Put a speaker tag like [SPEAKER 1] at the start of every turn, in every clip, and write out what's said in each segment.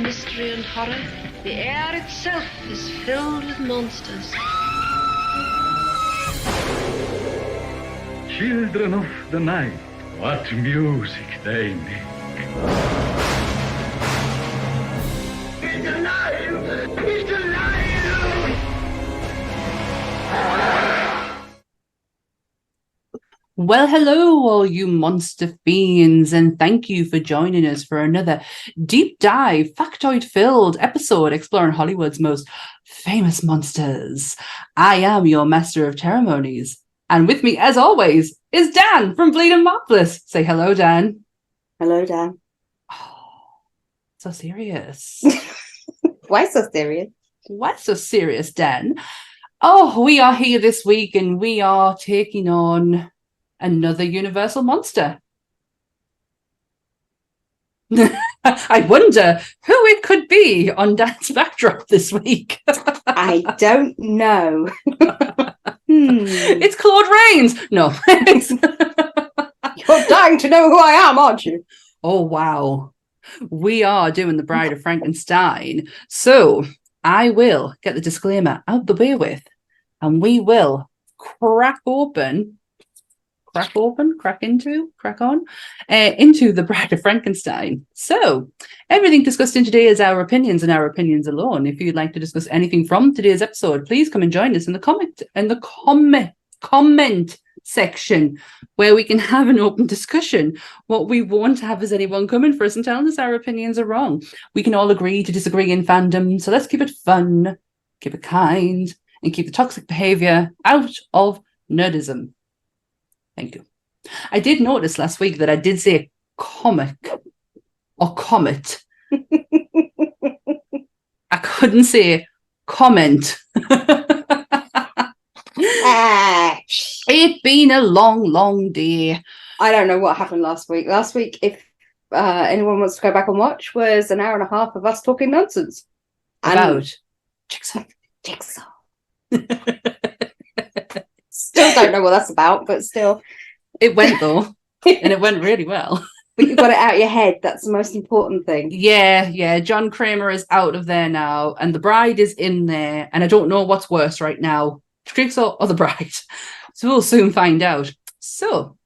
[SPEAKER 1] mystery and horror, the air itself is filled with monsters.
[SPEAKER 2] Children of the night, what music they make. He's alive! He's alive!
[SPEAKER 3] Well, hello, all you monster fiends, and thank you for joining us for another deep dive, factoid-filled episode exploring Hollywood's most famous monsters. I am your master of ceremonies, and with me, as always, is Dan from Bleeding Marvelous. Say hello, Dan.
[SPEAKER 4] Hello, Dan.
[SPEAKER 3] Oh, so serious.
[SPEAKER 4] Why so serious?
[SPEAKER 3] Why so serious, Dan? Oh, we are here this week, and we are taking on another universal monster. I wonder who it could be on Dan's backdrop this week.
[SPEAKER 4] I don't know.
[SPEAKER 3] It's Claude Rains. No.
[SPEAKER 4] You're dying to know who I am, aren't you?
[SPEAKER 3] Oh, wow. We are doing The Bride of Frankenstein. So I will get the disclaimer out the way with, and we will crack on into The Bride of Frankenstein. So everything discussed in today is our opinions and our opinions alone. If you'd like to discuss anything from today's episode, please come and join us in the comment section, where we can have an open discussion. What we won't have is anyone coming for us and telling us our opinions are wrong. We can all agree to disagree in fandom, so let's keep it fun, keep it kind, and keep the toxic behavior out of nerdism. Thank you. I did notice last week that I did say comic or comet. I couldn't say comment. It's been a long, long day.
[SPEAKER 4] I don't know what happened last week. Last week, if anyone wants to go back and watch, was an hour and a half of us talking nonsense.
[SPEAKER 3] About
[SPEAKER 4] Jigsaw. Still don't know what that's about, but still.
[SPEAKER 3] It went though, and it went really well.
[SPEAKER 4] But you got it out of your head. That's the most important thing.
[SPEAKER 3] Yeah. John Kramer is out of there now, and the bride is in there, and I don't know what's worse right now, Jigsaw or the bride. So we'll soon find out. So,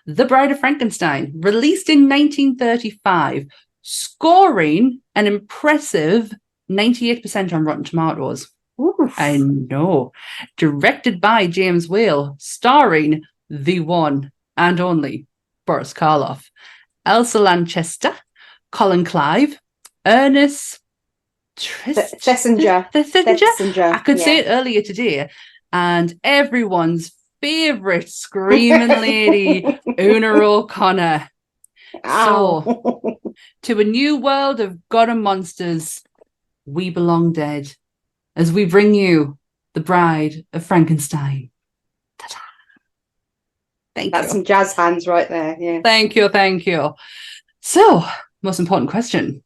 [SPEAKER 3] The Bride of Frankenstein, released in 1935, scoring an impressive 98% on Rotten Tomatoes.
[SPEAKER 4] Oof.
[SPEAKER 3] I know. Directed by James Whale, starring the one and only Boris Karloff, Elsa Lanchester, Colin Clive, Ernest
[SPEAKER 4] Thesiger.
[SPEAKER 3] I could say it earlier today, and everyone's favourite screaming lady, Una O'Connor. So, to a new world of God and monsters, we belong dead, as we bring you The Bride of Frankenstein. Ta-da. Thank
[SPEAKER 4] That's
[SPEAKER 3] you.
[SPEAKER 4] some jazz hands right there. Yeah.
[SPEAKER 3] Thank you. So, most important question.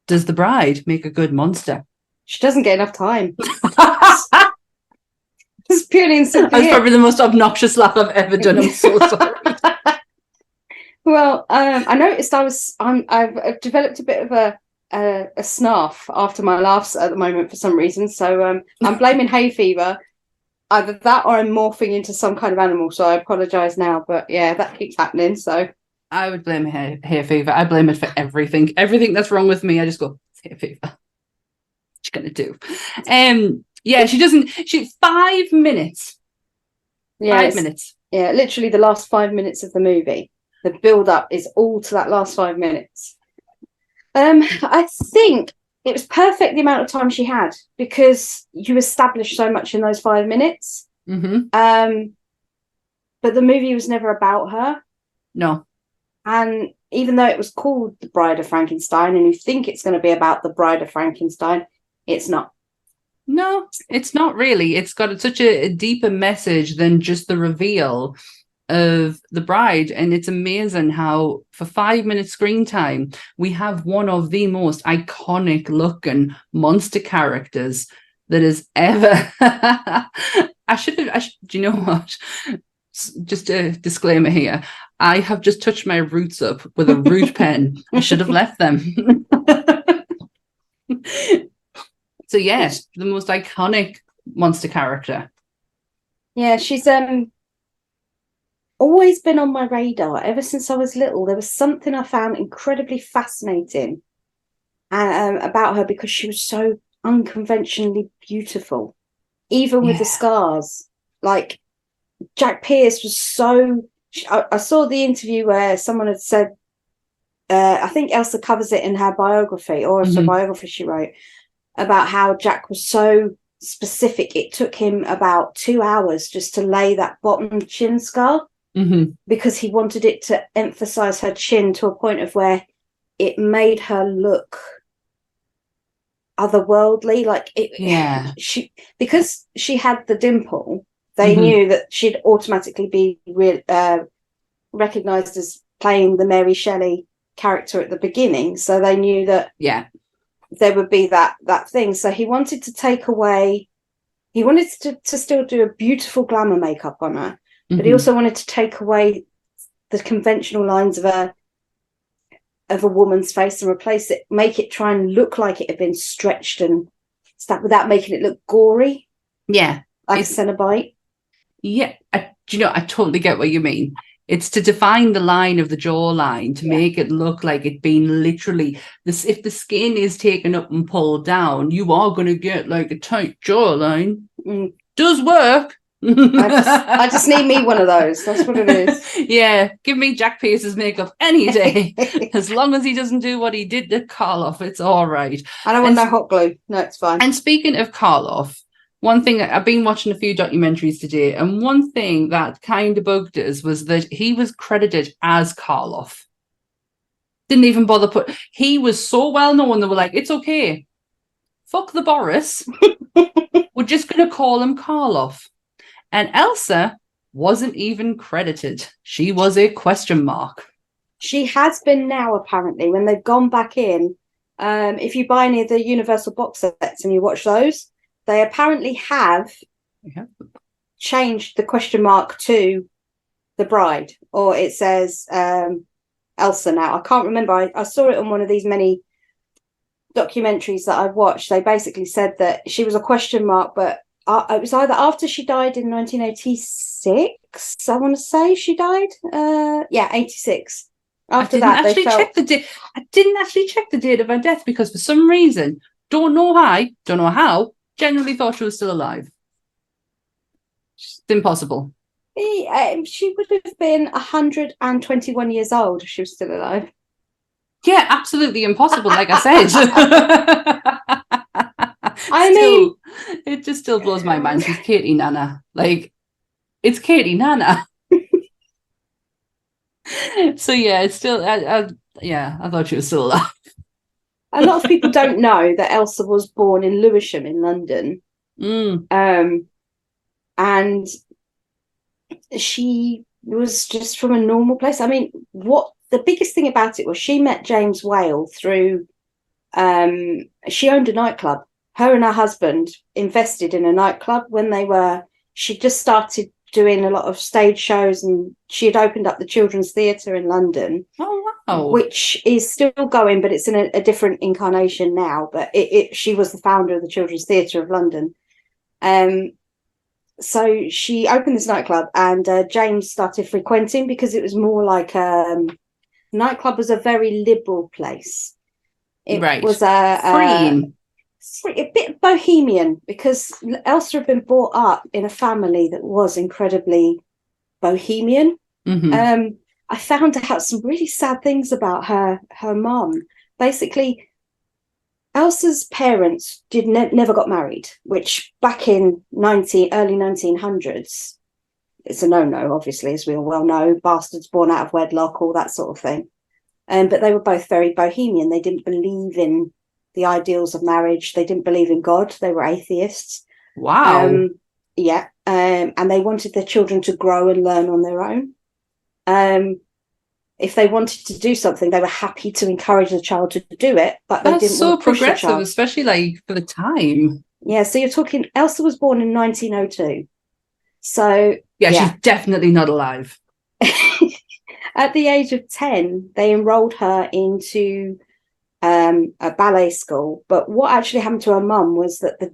[SPEAKER 3] Does the bride make a good monster?
[SPEAKER 4] She doesn't get enough time. It's purely and simply.
[SPEAKER 3] That's probably the most obnoxious laugh I've ever done. I'm so sorry.
[SPEAKER 4] Well, I noticed I've developed a bit of a snarf after my laughs at the moment for some reason. So I'm blaming hay fever. Either that or I'm morphing into some kind of animal. So I apologise now. But yeah, that keeps happening. So
[SPEAKER 3] I would blame hay fever. I blame it for everything. Everything that's wrong with me, I just go, it's hay fever. What you gonna do? Yeah, she doesn't. 5 minutes.
[SPEAKER 4] Yeah,
[SPEAKER 3] 5 minutes.
[SPEAKER 4] Yeah, literally the last 5 minutes of the movie. The build-up is all to that last 5 minutes. I think it was perfect the amount of time she had, because you established so much in those 5 minutes.
[SPEAKER 3] Mm-hmm.
[SPEAKER 4] But the movie was never about her.
[SPEAKER 3] No.
[SPEAKER 4] And even though it was called The Bride of Frankenstein, and you think it's going to be about the Bride of Frankenstein, it's not.
[SPEAKER 3] No, it's not really. It's got such a deeper message than just the reveal of the bride. And it's amazing how for 5 minutes screen time, we have one of the most iconic looking monster characters that has ever. Do you know what? Just a disclaimer here. I have just touched my roots up with a root pen. I should have left them. So yes, the most iconic monster character.
[SPEAKER 4] Yeah, she's always been on my radar ever since I was little. There was something I found incredibly fascinating about her because she was so unconventionally beautiful, even with the scars. Like Jack Pierce was so. I saw the interview where someone had said, I think Elsa covers it in her biography, or it's a biography she wrote, about how Jack was so specific. It took him about 2 hours just to lay that bottom chin scar because he wanted it to emphasize her chin to a point of where it made her look otherworldly. Like because she had the dimple, they knew that she'd automatically be recognized as playing the Mary Shelley character at the beginning, so they knew that there would be that thing. So he wanted to still do a beautiful glamour makeup on her, but he also wanted to take away the conventional lines of a woman's face and replace it, make it try and look like it had been stretched and stuff without making it look gory, like a Cenobite.
[SPEAKER 3] I totally get what you mean. It's to define the line of the jawline, to make it look like it's been literally this. If the skin is taken up and pulled down, you are going to get like a tight jawline. Does work.
[SPEAKER 4] I just need me one of those. That's what it is.
[SPEAKER 3] Yeah, give me Jack Pierce's makeup any day. As long as he doesn't do what he did to Karloff, it's all right.
[SPEAKER 4] I don't want no hot glue. No, it's fine.
[SPEAKER 3] And speaking of Karloff, one thing, I've been watching a few documentaries today, and one thing that kind of bugged us was that he was credited as Karloff. Didn't even bother he was so well known, they were like, it's okay. Fuck the Boris. We're just going to call him Karloff. And Elsa wasn't even credited. She was a question mark.
[SPEAKER 4] She has been now, apparently, when they've gone back in. If you buy any of the Universal box sets and you watch those, they apparently have changed the question mark to the bride, or it says Elsa now. I can't remember. I saw it on one of these many documentaries that I've watched. They basically said that she was a question mark, but it was either after she died in 1986. I want to say she died. 86. After that, they felt...
[SPEAKER 3] check the date. I didn't actually check the date of her death because for some reason, don't know how. Generally thought she was still alive. It's impossible.
[SPEAKER 4] She would have been 121 years old if she was still alive.
[SPEAKER 3] Yeah, absolutely impossible, like I said. It just still blows my mind. She's Katie Nana. Like, it's Katie Nana. So yeah, it's still, I thought she was still alive.
[SPEAKER 4] A lot of people don't know that Elsa was born in Lewisham in London. And she was just from a normal place. I mean, what the biggest thing about it was she met James Whale through, she owned a nightclub. Her and her husband invested in a nightclub when she just started doing a lot of stage shows, and she had opened up the Children's Theatre in London. Oh, wow. Which is still going, but it's in a different incarnation now. But she was the founder of the Children's Theatre of London. So she opened this nightclub, and James started frequenting because it was more like nightclub was a very liberal place. It was a bit bohemian because Elsa had been brought up in a family that was incredibly bohemian. I found out some really sad things about her mom. Basically, Elsa's parents never got married, which back in early 1900s, it's a no-no, obviously, as we all well know. Bastards born out of wedlock, all that sort of thing. But they were both very bohemian. They didn't believe in the ideals of marriage. They didn't believe in God. They were atheists.
[SPEAKER 3] Wow.
[SPEAKER 4] And they wanted their children to grow and learn on their own. If they wanted to do something, they were happy to encourage the child to do it, but they didn't want to push the child. That's so progressive,
[SPEAKER 3] especially like for the time.
[SPEAKER 4] Yeah, so you're talking, Elsa was born in 1902. So
[SPEAKER 3] yeah, she's definitely not alive.
[SPEAKER 4] At the age of 10, they enrolled her into a ballet school. But what actually happened to her mum was that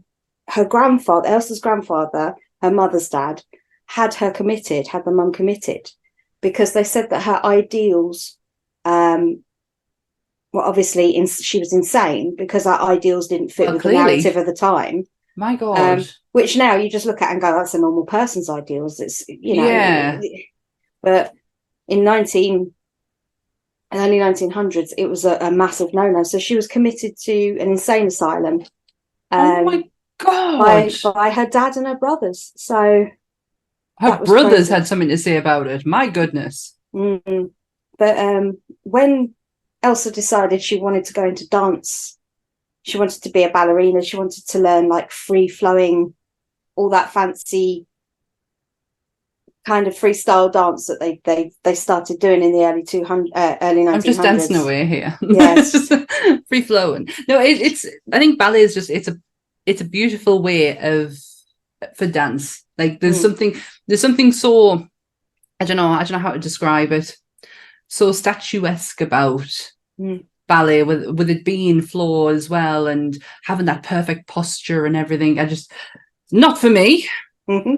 [SPEAKER 4] her grandfather, Elsa's grandfather, her mother's dad, had the mum committed, because they said that her ideals, well, obviously she was insane, because her ideals didn't fit with
[SPEAKER 3] clearly.
[SPEAKER 4] the narrative of the time.
[SPEAKER 3] My God.
[SPEAKER 4] Which now you just look at and go, that's a normal person's ideals. It's,
[SPEAKER 3] Yeah.
[SPEAKER 4] But in early 1900s, it was a massive no-no. So she was committed to an insane asylum.
[SPEAKER 3] Oh my God.
[SPEAKER 4] By her dad and her brothers. So
[SPEAKER 3] her brothers had something to say about it. My goodness.
[SPEAKER 4] Mm-hmm. But when Elsa decided she wanted to go into dance, she wanted to be a ballerina, she wanted to learn like free-flowing, all that fancy kind of freestyle dance that they started doing in the early 1900s.
[SPEAKER 3] I'm just dancing away here.
[SPEAKER 4] Yes.
[SPEAKER 3] Free flowing. No, it's I think ballet is just it's a beautiful way for dance. Like there's something so I don't know how to describe it, so statuesque about ballet, with it being floor as well and having that perfect posture and everything. Not for me.
[SPEAKER 4] Mm-hmm.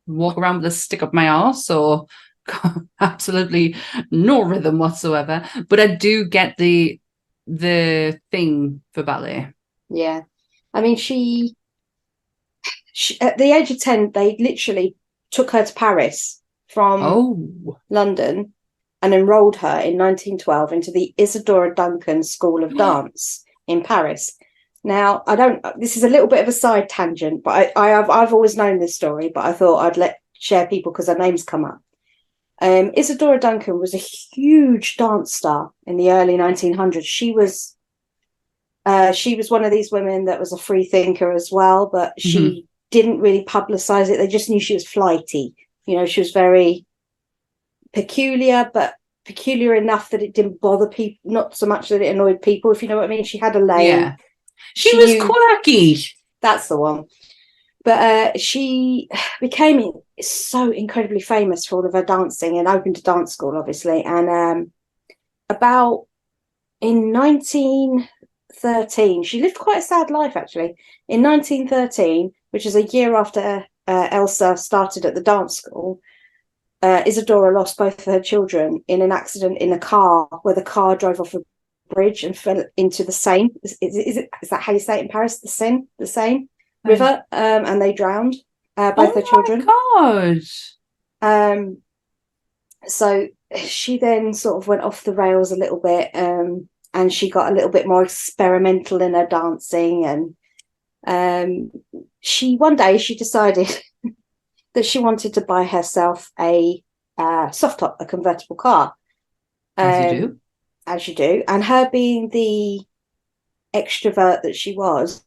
[SPEAKER 3] Walk around with a stick up my arse, or absolutely no rhythm whatsoever. But I do get the thing for ballet.
[SPEAKER 4] Yeah, I mean, she at the age of 10, they literally took her to Paris from London and enrolled her in 1912 into the Isadora Duncan School of Dance in Paris. Now, this is a little bit of a side tangent, but I've always known this story, but I thought I'd share people because her name's come up. Isadora Duncan was a huge dance star in the early 1900s. She was one of these women that was a free thinker as well, but she didn't really publicize it. They just knew she was flighty. She was very peculiar, but peculiar enough that it didn't bother people, not so much that it annoyed people, if you know what I mean. She had a lane.
[SPEAKER 3] Yeah. She was quirky.
[SPEAKER 4] That's the one. But she became so incredibly famous for all of her dancing and opened a dance school, obviously. And about in 1913, she lived quite a sad life, actually. In 1913, which is a year after Elsa started at the dance school, Isadora lost both of her children in an accident in a car where the car drove off a bridge and fell into the Seine. Is that how you say it in Paris? The Seine river, and they drowned, both their children.
[SPEAKER 3] Oh my
[SPEAKER 4] God. So she then sort of went off the rails a little bit, and she got a little bit more experimental in her dancing, and one day she decided that she wanted to buy herself a soft top, a convertible car. As you do. And her being the extrovert that she was,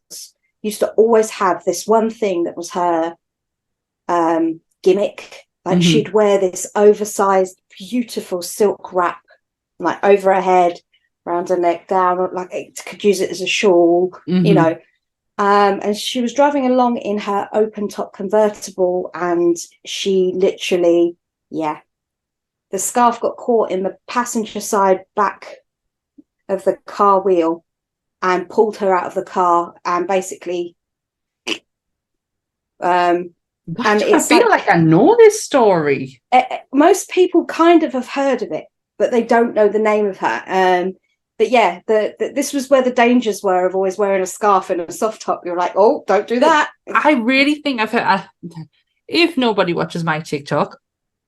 [SPEAKER 4] used to always have this one thing that was her gimmick. Like she'd wear this oversized, beautiful silk wrap, like over her head, around her neck, down, like it could use it as a shawl, and she was driving along in her open top convertible, and she literally, the scarf got caught in the passenger side back of the car wheel and pulled her out of the car, and basically and
[SPEAKER 3] I feel like I know this story.
[SPEAKER 4] Most people kind of have heard of it, but they don't know the name of her. But yeah, this was where the dangers were of always wearing a scarf and a soft top. You're like, oh, don't do that.
[SPEAKER 3] I really think I've heard. If nobody watches my TikTok,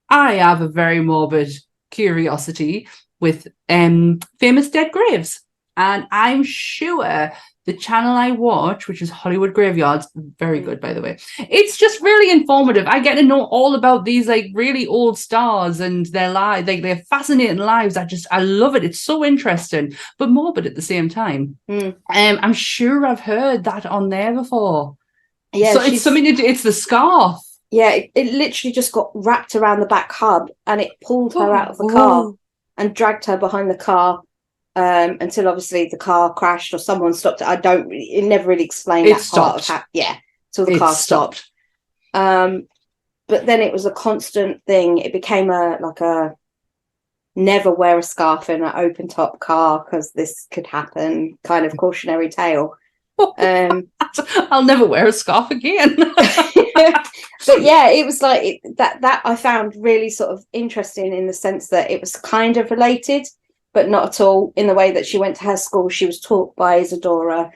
[SPEAKER 3] I have a very morbid curiosity with famous dead graves. And I'm sure the channel I watch, which is Hollywood Graveyards, very good, by the way. It's just really informative. I get to know all about these like really old stars and their lives, like their fascinating lives. I love it. It's so interesting, but morbid at the same time. I'm sure I've heard that on there before. Yeah, so it's something to do. It's the scarf.
[SPEAKER 4] Yeah, it literally just got wrapped around the back hub, and it pulled her out of the car and dragged her behind the car. Until obviously the car crashed or someone stopped it. It never really explained that part of how, till the car stopped. But then it was a constant thing. It became a never wear a scarf in an open top car because this could happen, kind of cautionary tale.
[SPEAKER 3] I'll never wear a scarf again.
[SPEAKER 4] But yeah, it was like that I found really sort of interesting in the sense that it was kind of related, but not at all, in the way that she went to her school. She was taught by Isadora,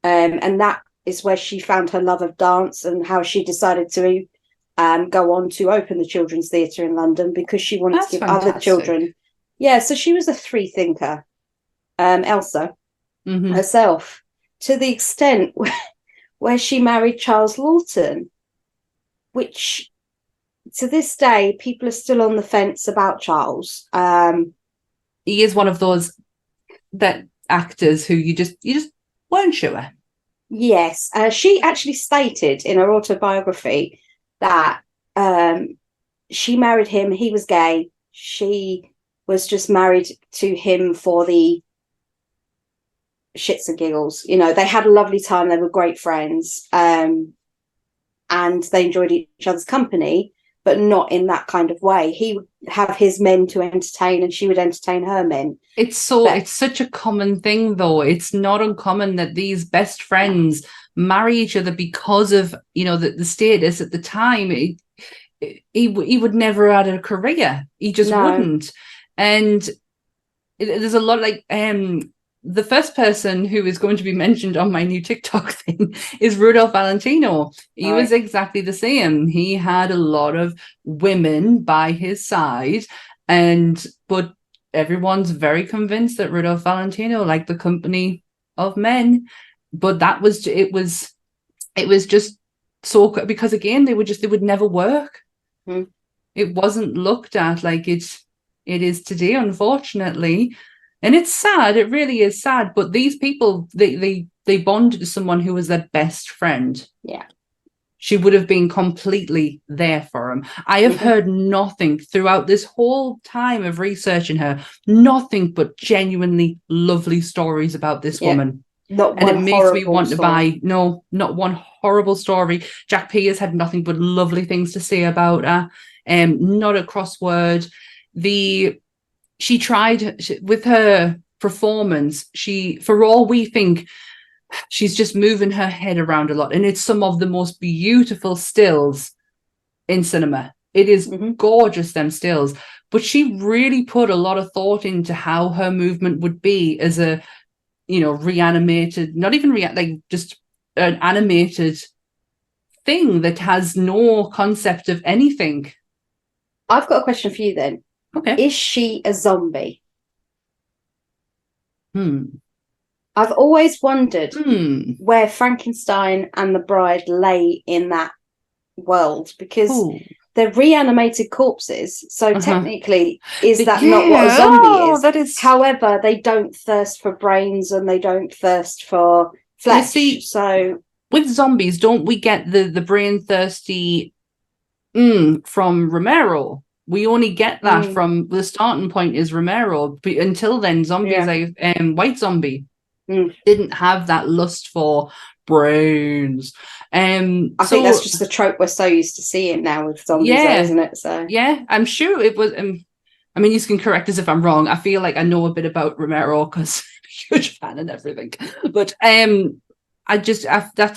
[SPEAKER 4] and that is where she found her love of dance, and how she decided to go on to open the Children's Theatre in London, because she wanted to give other children. Yeah, so she was a free thinker, Elsa herself, to the extent where she married Charles Lawton, which to this day people are still on the fence about Charles.
[SPEAKER 3] He is one of those actors who you just weren't sure.
[SPEAKER 4] Yes, she actually stated in her autobiography that she married him. He was gay. She was just married to him for the shits and giggles. You know, they had a lovely time. They were great friends, and they enjoyed each other's company, but not in that kind of way. He would have his men to entertain, and she would entertain her men.
[SPEAKER 3] It's such a common thing, though. It's not uncommon that these best friends marry each other because of, you know, the status at the time. He would never have had a career. He just wouldn't. And there's a lot, like the first person who is going to be mentioned on my new TikTok thing is Rudolph Valentino. He was exactly the same. He had a lot of women by his side, but everyone's very convinced that Rudolph Valentino liked the company of men. But it was just so, because again, they would never work. It wasn't looked at like it is today, unfortunately. And it's sad. It really is sad. But these people, they bonded to someone who was their best friend.
[SPEAKER 4] Yeah.
[SPEAKER 3] She would have been completely there for him. I have heard nothing throughout this whole time of researching her, nothing but genuinely lovely stories about this woman.
[SPEAKER 4] Not
[SPEAKER 3] and
[SPEAKER 4] one
[SPEAKER 3] it makes me want
[SPEAKER 4] story.
[SPEAKER 3] to buy, no, not one horrible story. Jack Pierce had nothing but lovely things to say about her. Not a crossword. She tried with her performance. For all we think, she's just moving her head around a lot, and it's some of the most beautiful stills in cinema. It is gorgeous, them stills, but she really put a lot of thought into how her movement would be as a, you know, reanimated, not even like just an animated thing that has no concept of anything.
[SPEAKER 4] I've got a question for you then.
[SPEAKER 3] Okay.
[SPEAKER 4] Is she a zombie?
[SPEAKER 3] I've
[SPEAKER 4] always wondered where Frankenstein and the Bride lay in that world, because they're reanimated corpses. So technically, is that not what a zombie is?
[SPEAKER 3] That is.
[SPEAKER 4] However, they don't thirst for brains and they don't thirst for flesh. So
[SPEAKER 3] with zombies, don't we get the brain thirsty from Romero? We only get that from the starting point is Romero. But until then, zombies, like White Zombie, didn't have that lust for brains. I
[SPEAKER 4] think that's just the trope we're so used to seeing now with zombies, isn't it? So
[SPEAKER 3] yeah, I'm sure it was. I mean, you can correct us if I'm wrong. I feel like I know a bit about Romero because I'm a huge fan and everything. But that's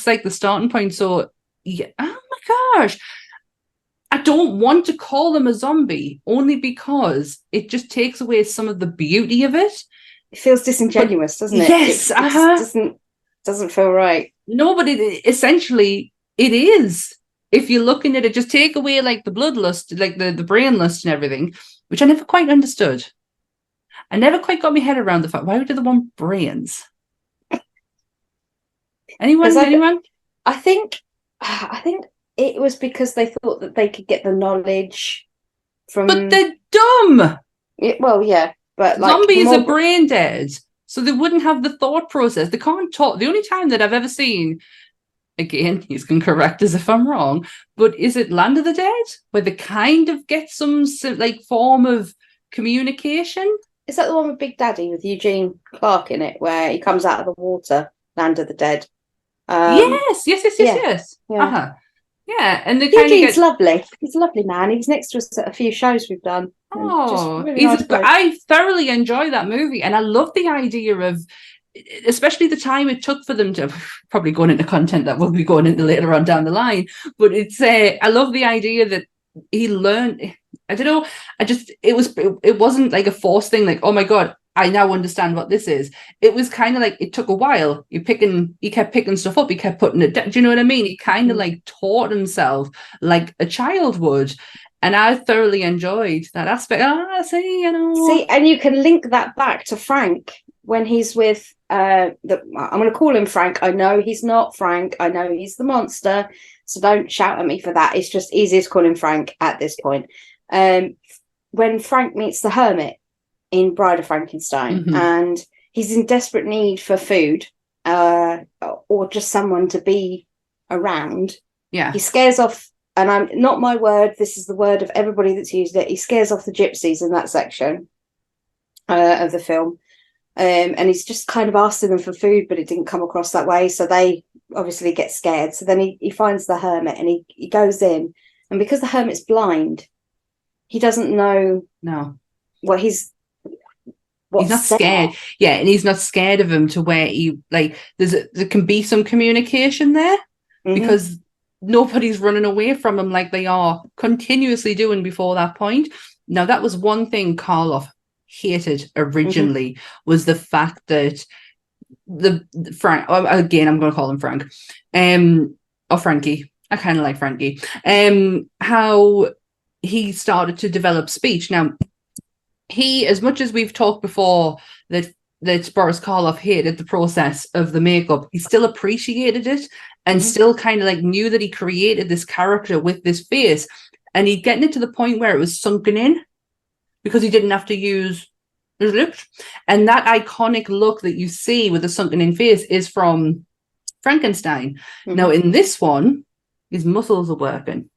[SPEAKER 3] like the starting point. So yeah, oh my gosh. I don't want to call them a zombie only because it just takes away some of the beauty of it.
[SPEAKER 4] It feels disingenuous, doesn't it?
[SPEAKER 3] Yes,
[SPEAKER 4] it doesn't feel right.
[SPEAKER 3] No, but essentially it is. If you're looking at it, just take away like the bloodlust, like the brain lust and everything, which I never quite understood. I never quite got my head around the fact, why would they want brains? Anyone?
[SPEAKER 4] I think it was because they thought that they could get the knowledge from.
[SPEAKER 3] But they're dumb.
[SPEAKER 4] Well, yeah, but like
[SPEAKER 3] zombies are brain dead, so they wouldn't have the thought process. They can't talk. The only time that I've ever seen, again, you can correct us if I'm wrong, but is it Land of the Dead, where they kind of get some like form of communication?
[SPEAKER 4] Is that the one with Big Daddy with Eugene Clarke in it, where he comes out of the water? Land of the Dead.
[SPEAKER 3] Yes.
[SPEAKER 4] Yeah.
[SPEAKER 3] Yeah, and they kind of
[SPEAKER 4] Eugene's
[SPEAKER 3] get.
[SPEAKER 4] lovely. He's a lovely man. He was next to us at a few shows we've done. Just
[SPEAKER 3] Oh,
[SPEAKER 4] really nice bloke.
[SPEAKER 3] I thoroughly enjoy that movie, and I love the idea of, especially the time it took for them to, probably going into content that we'll be going into later on down the line. But it's I love the idea that he learned. I don't know. It wasn't like a forced thing. Like, oh my god, I now understand what this is. It was kind of like it took a while. He kept picking stuff up. He kept putting it down. Do you know what I mean? He kind of like taught himself like a child would. And I thoroughly enjoyed that aspect.
[SPEAKER 4] See, and you can link that back to Frank when he's with I'm going to call him Frank. I know he's not Frank. I know he's the monster. So don't shout at me for that. It's just easier to call him Frank at this point. When Frank meets the hermit in Bride of Frankenstein, and he's in desperate need for food or just someone to be around.
[SPEAKER 3] Yeah.
[SPEAKER 4] He scares off. And I'm not my word, this is the word of everybody that's used it. He scares off the gypsies in that section of the film. And he's just kind of asking them for food, but it didn't come across that way. So they obviously get scared. So then he finds the hermit and he goes in. And because the hermit's blind, he doesn't know what he's
[SPEAKER 3] not scared. Yeah, and he's not scared of him to where he, like, there can be some communication there because nobody's running away from him like they are continuously doing before that point. Now, that was one thing Karloff hated originally, was the fact that Frank, again, I'm going to call him Frank, or Frankie. I kind of like Frankie. How he started to develop speech. Now, he, as much as we've talked before that Boris Karloff hated the process of the makeup, he still appreciated it and still kind of like knew that he created this character with this face, and he'd gotten it to the point where it was sunken in because he didn't have to use his lips. And that iconic look that you see with the sunken in face is from Frankenstein. Now, in this one, his muscles are working,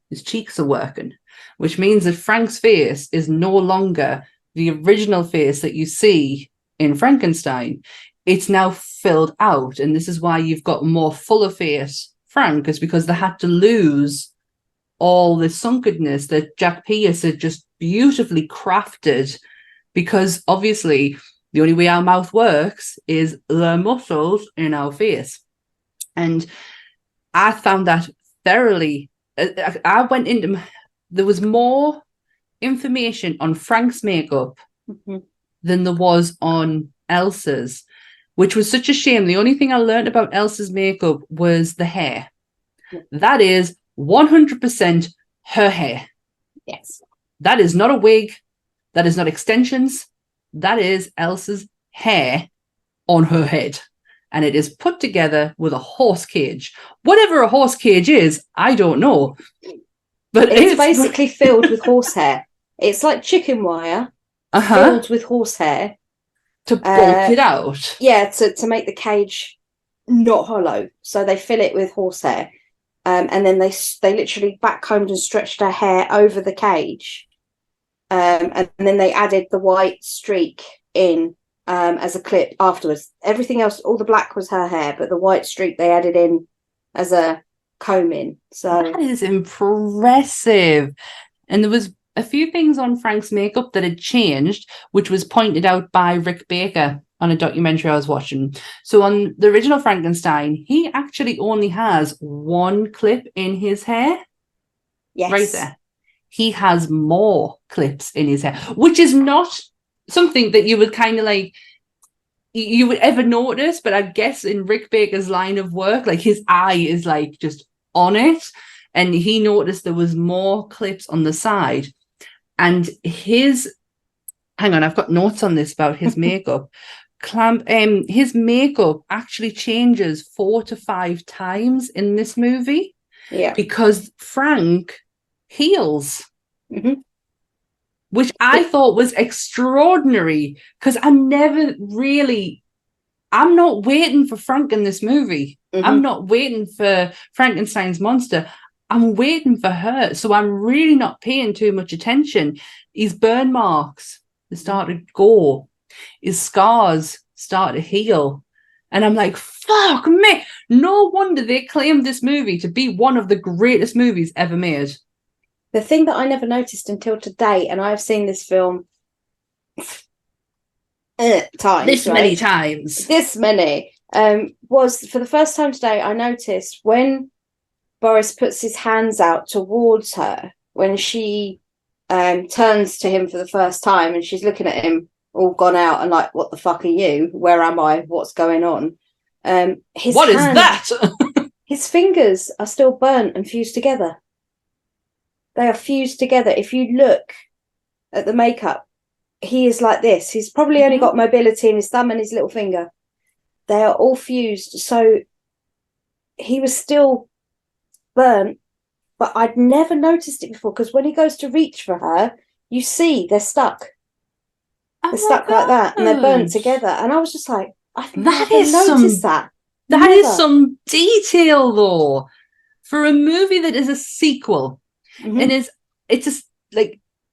[SPEAKER 3] his cheeks are working, which means that Frank's face is no longer the original face that you see in Frankenstein. It's now filled out, and this is why you've got more fuller face Frank, is because they had to lose all the sunkenness that Jack Pierce had just beautifully crafted, because obviously the only way our mouth works is the muscles in our face. And I found that thoroughly. I went into, there was more information on Frank's makeup than there was on Elsa's, which was such a shame. The only thing I learned about Elsa's makeup was the hair. That is 100% her hair.
[SPEAKER 4] Yes.
[SPEAKER 3] That is not a wig. That is not extensions. That is Elsa's hair on her head. And it is put together with a horse cage. Whatever a horse cage is, I don't know. But
[SPEAKER 4] it's basically filled with horsehair. It's like chicken wire filled with horsehair.
[SPEAKER 3] To bulk it out.
[SPEAKER 4] Yeah, to make the cage not hollow. So they fill it with horsehair. And then they literally backcombed and stretched her hair over the cage. And then they added the white streak in as a clip afterwards. Everything else, all the black was her hair, but the white streak they added in as a comb in. So
[SPEAKER 3] that is impressive. And there was a few things on Frank's makeup that had changed, which was pointed out by Rick Baker on a documentary I was watching. So on the original Frankenstein, he actually only has one clip in his hair.
[SPEAKER 4] Yes.
[SPEAKER 3] Right there. He has more clips in his hair, which is not something that you would kind of like, you would ever notice, but I guess in Rick Baker's line of work, like his eye is like just on it, and he noticed there was more clips on the side. And hang on, I've got notes on this about his makeup. His makeup actually changes 4 to 5 times in this movie.
[SPEAKER 4] Yeah.
[SPEAKER 3] Because Frank heals. Which I thought was extraordinary, because I'm not waiting for Frank in this movie. I'm not waiting for Frankenstein's monster. I'm waiting for her. So I'm really not paying too much attention. His burn marks started to go. His scars start to heal. And I'm like, fuck me. No wonder they claimed this movie to be one of the greatest movies ever made.
[SPEAKER 4] The thing that I never noticed until today, and I've seen this film times,
[SPEAKER 3] This many times.
[SPEAKER 4] This many. Was for the first time today, I noticed when Boris puts his hands out towards her, when she turns to him for the first time and she's looking at him all gone out and like, what the fuck are you? Where am I? What's going on? His
[SPEAKER 3] What is that?
[SPEAKER 4] His fingers are still burnt and fused together. They are fused together. If you look at the makeup, he is like this. He's probably only got mobility in his thumb and his little finger. They are all fused. So he was still burnt, but I'd never noticed it before, because when he goes to reach for her, you see they're stuck. They're stuck like that, and they're burnt together. And I was just like, I've never noticed that.
[SPEAKER 3] That is some detail, though, for a movie that is a sequel. And it's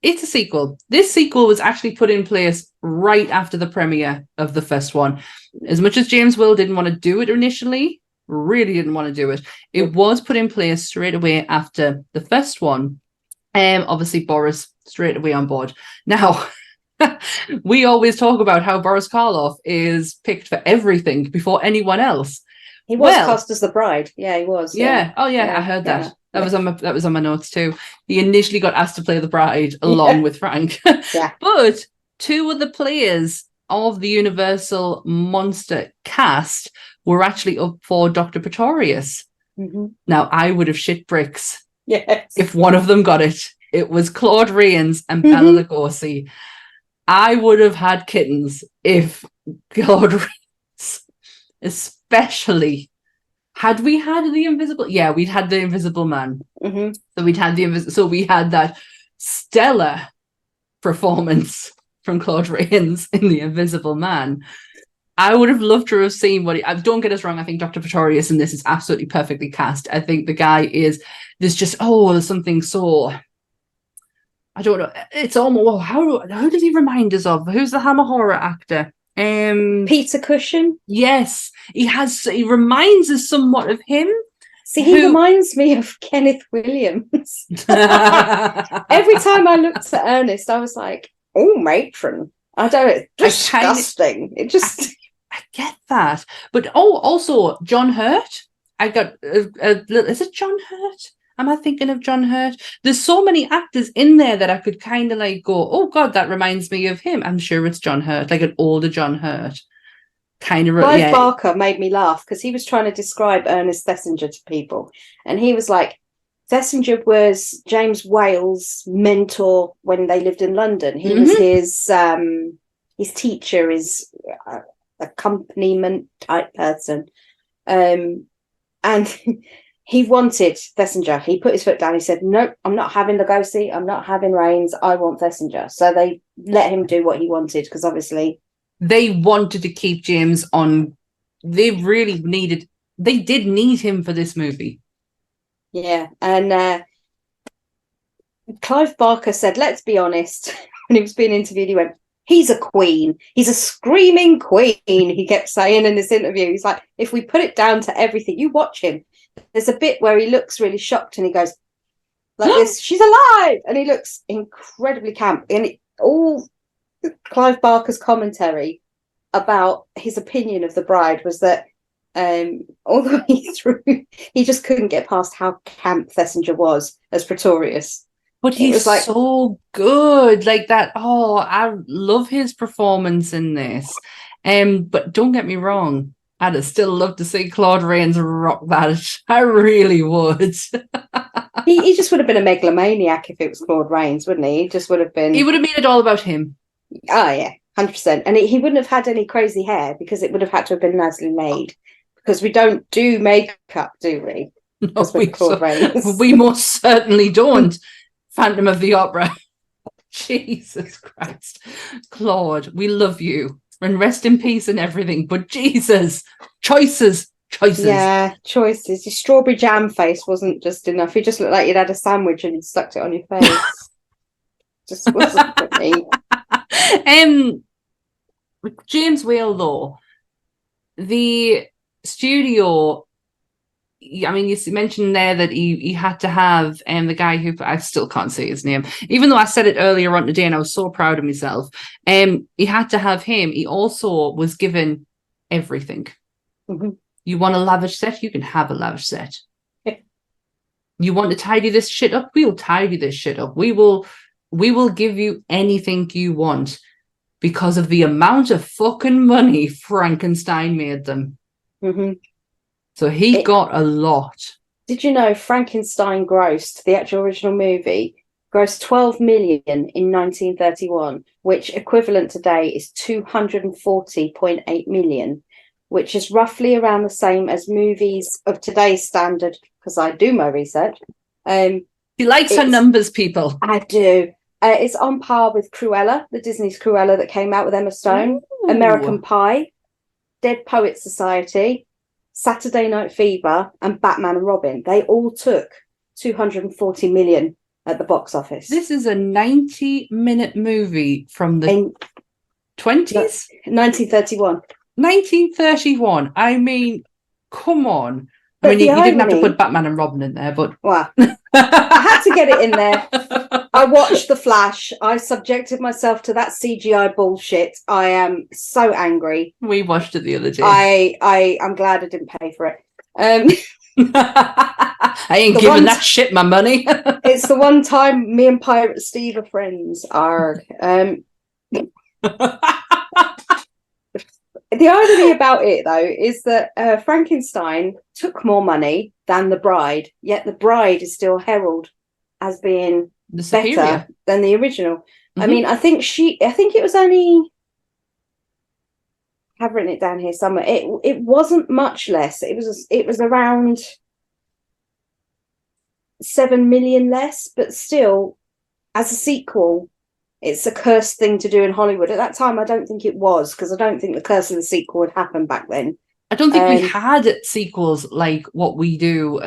[SPEAKER 3] a sequel. This sequel was actually put in place right after the premiere of the first one. As much as James Will didn't want to do it initially, really didn't want to do it, it was put in place straight away after the first one. Obviously Boris straight away on board. Now, we always talk about how Boris Karloff is picked for everything before anyone else.
[SPEAKER 4] He was cast as the bride. Yeah, he was.
[SPEAKER 3] Yeah. Oh, yeah. I heard that. That was on my notes too. He initially got asked to play the bride along with Frank. But two of the players of the Universal Monster cast were actually up for Dr. Pretorius. Now, I would have shit bricks if one of them got it. It was Claude Rains and Bela Lugosi. I would have had kittens if Claude Rains, especially. Had we had the Invisible? Yeah, we'd had the Invisible Man. So we had that stellar performance from Claude Rains in The Invisible Man. I would have loved to have seen what don't get us wrong, I think Dr. Pretorius in this is absolutely perfectly cast. I think the guy there's something so, I don't know, it's almost, how does he remind us of? Who's the Hammer horror actor?
[SPEAKER 4] Peter Cushing.
[SPEAKER 3] Yes, he reminds us somewhat of him.
[SPEAKER 4] See, he reminds me of Kenneth Williams. Every time I looked at Ernest, I was like, oh, matron. I don't know, disgusting.
[SPEAKER 3] I get that. But also John Hurt. I got is it John Hurt? Am I thinking of John Hurt? There's so many actors in there that I could kind of like go, oh God, that reminds me of him. I'm sure it's John Hurt, like an older John Hurt. Kind of.
[SPEAKER 4] Clive Barker made me laugh because he was trying to describe Ernest Thesiger to people, and he was like, Thesiger was James Whale's mentor when they lived in London. He was his teacher, his accompaniment type person, and he wanted Thesiger. He put his foot down. He said, nope, I'm not having Lugosi. I'm not having Rains. I want Thesiger. So they let him do what he wanted, because obviously
[SPEAKER 3] they wanted to keep James on. They did need him for this movie. Yeah.
[SPEAKER 4] And Clive Barker said, let's be honest, when he was being interviewed, he went, he's a queen. He's a screaming queen, he kept saying in this interview. He's like, if we put it down to everything, you watch him. There's a bit where he looks really shocked and he goes like this, she's alive. And he looks incredibly camp. And all Clive Barker's commentary about his opinion of the bride was that all the way through, he just couldn't get past how camp Thesiger was as Pretorius.
[SPEAKER 3] But he's so good, like that. Oh, I love his performance in this. But don't get me wrong, I'd have still loved to see Claude Rains rock that. I really would.
[SPEAKER 4] he just would have been a megalomaniac if it was Claude Rains, wouldn't he? He just would have been.
[SPEAKER 3] He would have made it all about him.
[SPEAKER 4] Oh yeah, 100%. And he wouldn't have had any crazy hair, because it would have had to have been nicely made. Because we don't do makeup, do we?
[SPEAKER 3] No, we most certainly don't. Phantom of the Opera. Jesus Christ. Claude, we love you. And rest in peace and everything. But Jesus, choices.
[SPEAKER 4] Yeah, choices. Your strawberry jam face wasn't just enough. You just looked like you'd had a sandwich and you'd stuck it on your face. Just wasn't for me.
[SPEAKER 3] James Whale, though, the studio I mean, you mentioned there that he had to have the guy who, I still can't say his name, even though I said it earlier on today and I was so proud of myself. He had to have him. He also was given everything.
[SPEAKER 4] Mm-hmm.
[SPEAKER 3] You want a lavish set? You can have a lavish set. You want to tidy this shit up? We'll tidy this shit up. We will give you anything you want because of the amount of fucking money Frankenstein made them.
[SPEAKER 4] Mm-hmm.
[SPEAKER 3] So he got a lot.
[SPEAKER 4] Did you know Frankenstein grossed, the actual original movie, grossed 12 million in 1931, which equivalent today is 240.8 million, which is roughly around the same as movies of today's standard, because I do my research.
[SPEAKER 3] She likes her numbers, people.
[SPEAKER 4] I do. It's on par with Cruella, the Disney's Cruella that came out with Emma Stone,
[SPEAKER 3] Ooh.
[SPEAKER 4] American Pie, Dead Poets Society, Saturday Night Fever, and Batman and Robin. They all took 240 million at the box office.
[SPEAKER 3] This is a 90-minute movie from the 20s?
[SPEAKER 4] 1931.
[SPEAKER 3] 1931. I mean, come on.
[SPEAKER 4] But
[SPEAKER 3] I mean, you didn't have to
[SPEAKER 4] irony-
[SPEAKER 3] put Batman and Robin in there, but...
[SPEAKER 4] Well, I had to get it in there. I watched The Flash. I subjected myself to that CGI bullshit. I am so angry.
[SPEAKER 3] We watched it the other day.
[SPEAKER 4] I'm glad I didn't pay for it.
[SPEAKER 3] I ain't giving that shit my money.
[SPEAKER 4] It's the one time me and Pirate Steve are friends. The irony about it, though, is that Frankenstein took more money than The Bride, yet The Bride is still heralded as being better than the original. Mm-hmm. I mean, I think it was only... I have written it down here somewhere. It wasn't much less. It was around 7 million less, but still, as a sequel, it's a cursed thing to do in Hollywood. At that time, I don't think it was, because I don't think the curse of the sequel would happen back then.
[SPEAKER 3] I don't think we had sequels like what we do,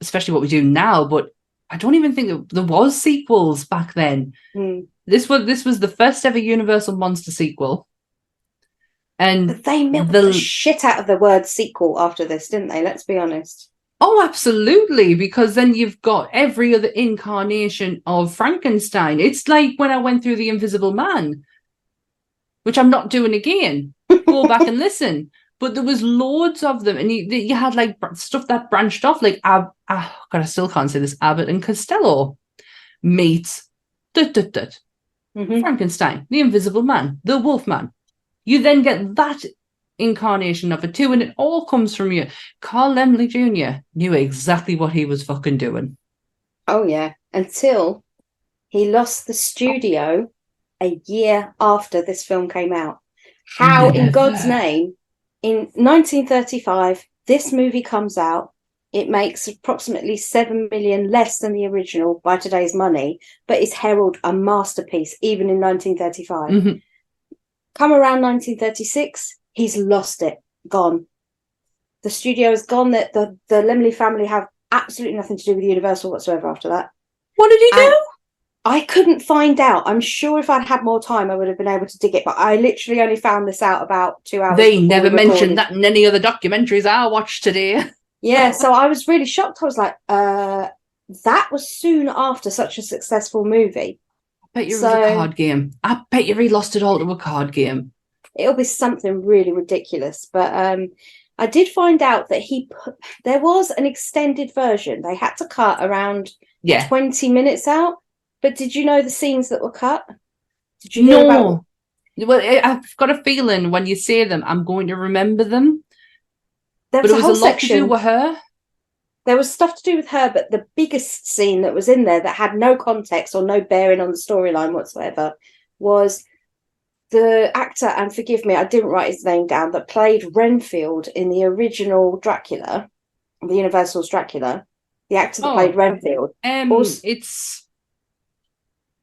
[SPEAKER 3] especially what we do now, but I don't even think there was sequels back then. This was the first ever Universal Monster sequel. But
[SPEAKER 4] they milked the shit out of the word sequel after this, didn't they? Let's be honest.
[SPEAKER 3] Oh, absolutely, because then you've got every other incarnation of Frankenstein. It's like when I went through The Invisible Man, which I'm not doing again. Go back and listen. But there was loads of them, and you had like stuff that branched off, like God, I still can't say this. Abbott and Costello meets Frankenstein, the Invisible Man, the Wolfman. You then get that incarnation of it too, and it all comes from you. Carl Laemmle Jr. knew exactly what he was fucking doing.
[SPEAKER 4] Oh yeah, until he lost the studio a year after this film came out. How in God's name? In 1935, this movie comes out. It makes approximately 7 million less than the original by today's money, but is heralded a masterpiece even in 1935. Mm-hmm. Come around 1936, he's lost it, gone. The studio is gone. That the Laemmle family have absolutely nothing to do with Universal whatsoever after that.
[SPEAKER 3] What did he do?
[SPEAKER 4] I couldn't find out. I'm sure if I'd had more time, I would have been able to dig it. But I literally only found this out about 2 hours.
[SPEAKER 3] They never mentioned that in any other documentaries I watched today.
[SPEAKER 4] Yeah, so I was really shocked. I was like, that was soon after such a successful movie.
[SPEAKER 3] I bet you it was a card game. I bet you he lost it all to a card game.
[SPEAKER 4] It'll be something really ridiculous. But I did find out that there was an extended version. They had to cut around 20 minutes out. But did you know the scenes that were cut? Did you hear about?
[SPEAKER 3] Well, I've got a feeling when you say them, I'm going to remember them.
[SPEAKER 4] There was a whole section
[SPEAKER 3] to do with her.
[SPEAKER 4] There was stuff to do with her, but the biggest scene that was in there that had no context or no bearing on the storyline whatsoever was the actor, and forgive me, I didn't write his name down, that played Renfield in the original Dracula, the Universal's Dracula. The actor that played Renfield.
[SPEAKER 3] It's...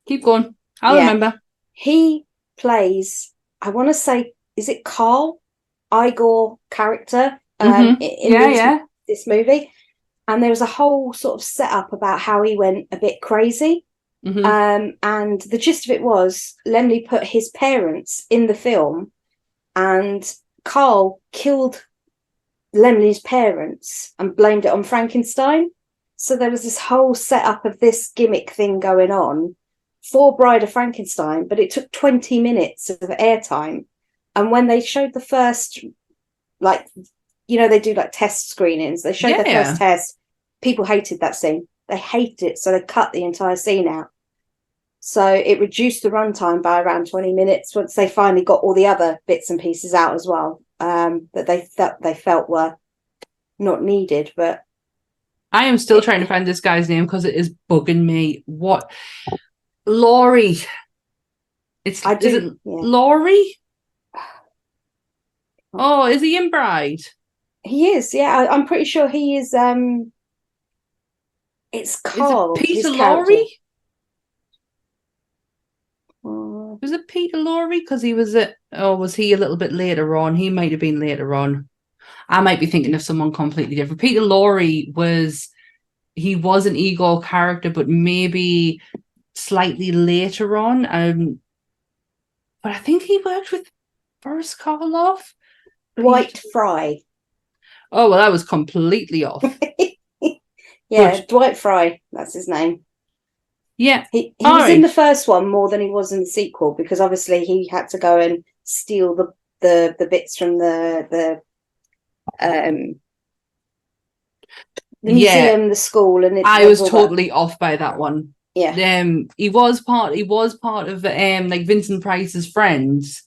[SPEAKER 3] Keep going. I'll remember.
[SPEAKER 4] He plays, I want to say, is it Carl Igor character in this movie? And there was a whole sort of setup about how he went a bit crazy. Mm-hmm. And the gist of it was Laemmle put his parents in the film, and Carl killed Lemley's parents and blamed it on Frankenstein. So there was this whole setup of this gimmick thing going on for Bride of Frankenstein, but it took 20 minutes of airtime. And when they showed the first, like, they do like test screenings, they showed the first test, people hated that scene. They hated it, so they cut the entire scene out. So it reduced the runtime by around 20 minutes once they finally got all the other bits and pieces out as well, that they felt were not needed. But
[SPEAKER 3] I am still trying to find this guy's name because it is bugging me. What? Laurie. Is it Laurie? Oh, is he in Bride?
[SPEAKER 4] He is, yeah. I'm pretty sure he is. It's Carl.
[SPEAKER 3] Is it Peter Laurie? Was it Peter Laurie? Because he was was he a little bit later on? He might have been later on. I might be thinking of someone completely different. Peter Laurie was an Igor character, but maybe slightly later on. But I think he worked with Boris Karloff.
[SPEAKER 4] Dwight Fry.
[SPEAKER 3] Oh, well, I was completely off.
[SPEAKER 4] Dwight Fry, that's his name.
[SPEAKER 3] Yeah.
[SPEAKER 4] He was in the first one more than he was in the sequel, because obviously he had to go and steal the bits from the museum, the school, and
[SPEAKER 3] I was totally off by that one.
[SPEAKER 4] Yeah.
[SPEAKER 3] He was part of like Vincent Price's Friends,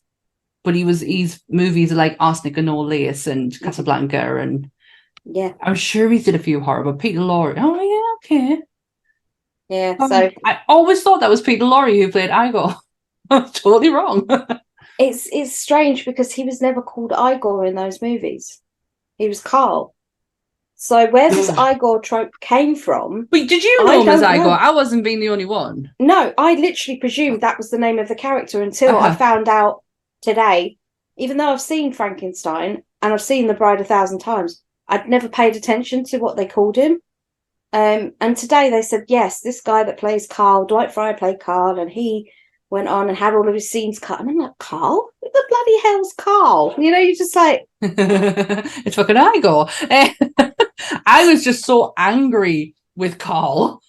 [SPEAKER 3] but his movies are like Arsenic and No Lace and Casablanca, and I'm sure he did a few horror, but Peter Lorre. Oh yeah, okay.
[SPEAKER 4] Yeah, so
[SPEAKER 3] I always thought that was Peter Lorre who played Igor. I was totally wrong.
[SPEAKER 4] It's strange because he was never called Igor in those movies. He was Carl. So where this Igor trope came from...
[SPEAKER 3] Wait, did you know him as Igor? I wasn't being the only one.
[SPEAKER 4] No, I literally presumed that was the name of the character until I found out today. Even though I've seen Frankenstein and I've seen The Bride 1,000 times, I'd never paid attention to what they called him. And today they said, yes, this guy that plays Carl, Dwight Fry played Carl, and he went on and had all of his scenes cut. And I'm like, Carl? Who the bloody hell's Carl? You're just like...
[SPEAKER 3] It's fucking Igor. I was just so angry with Carl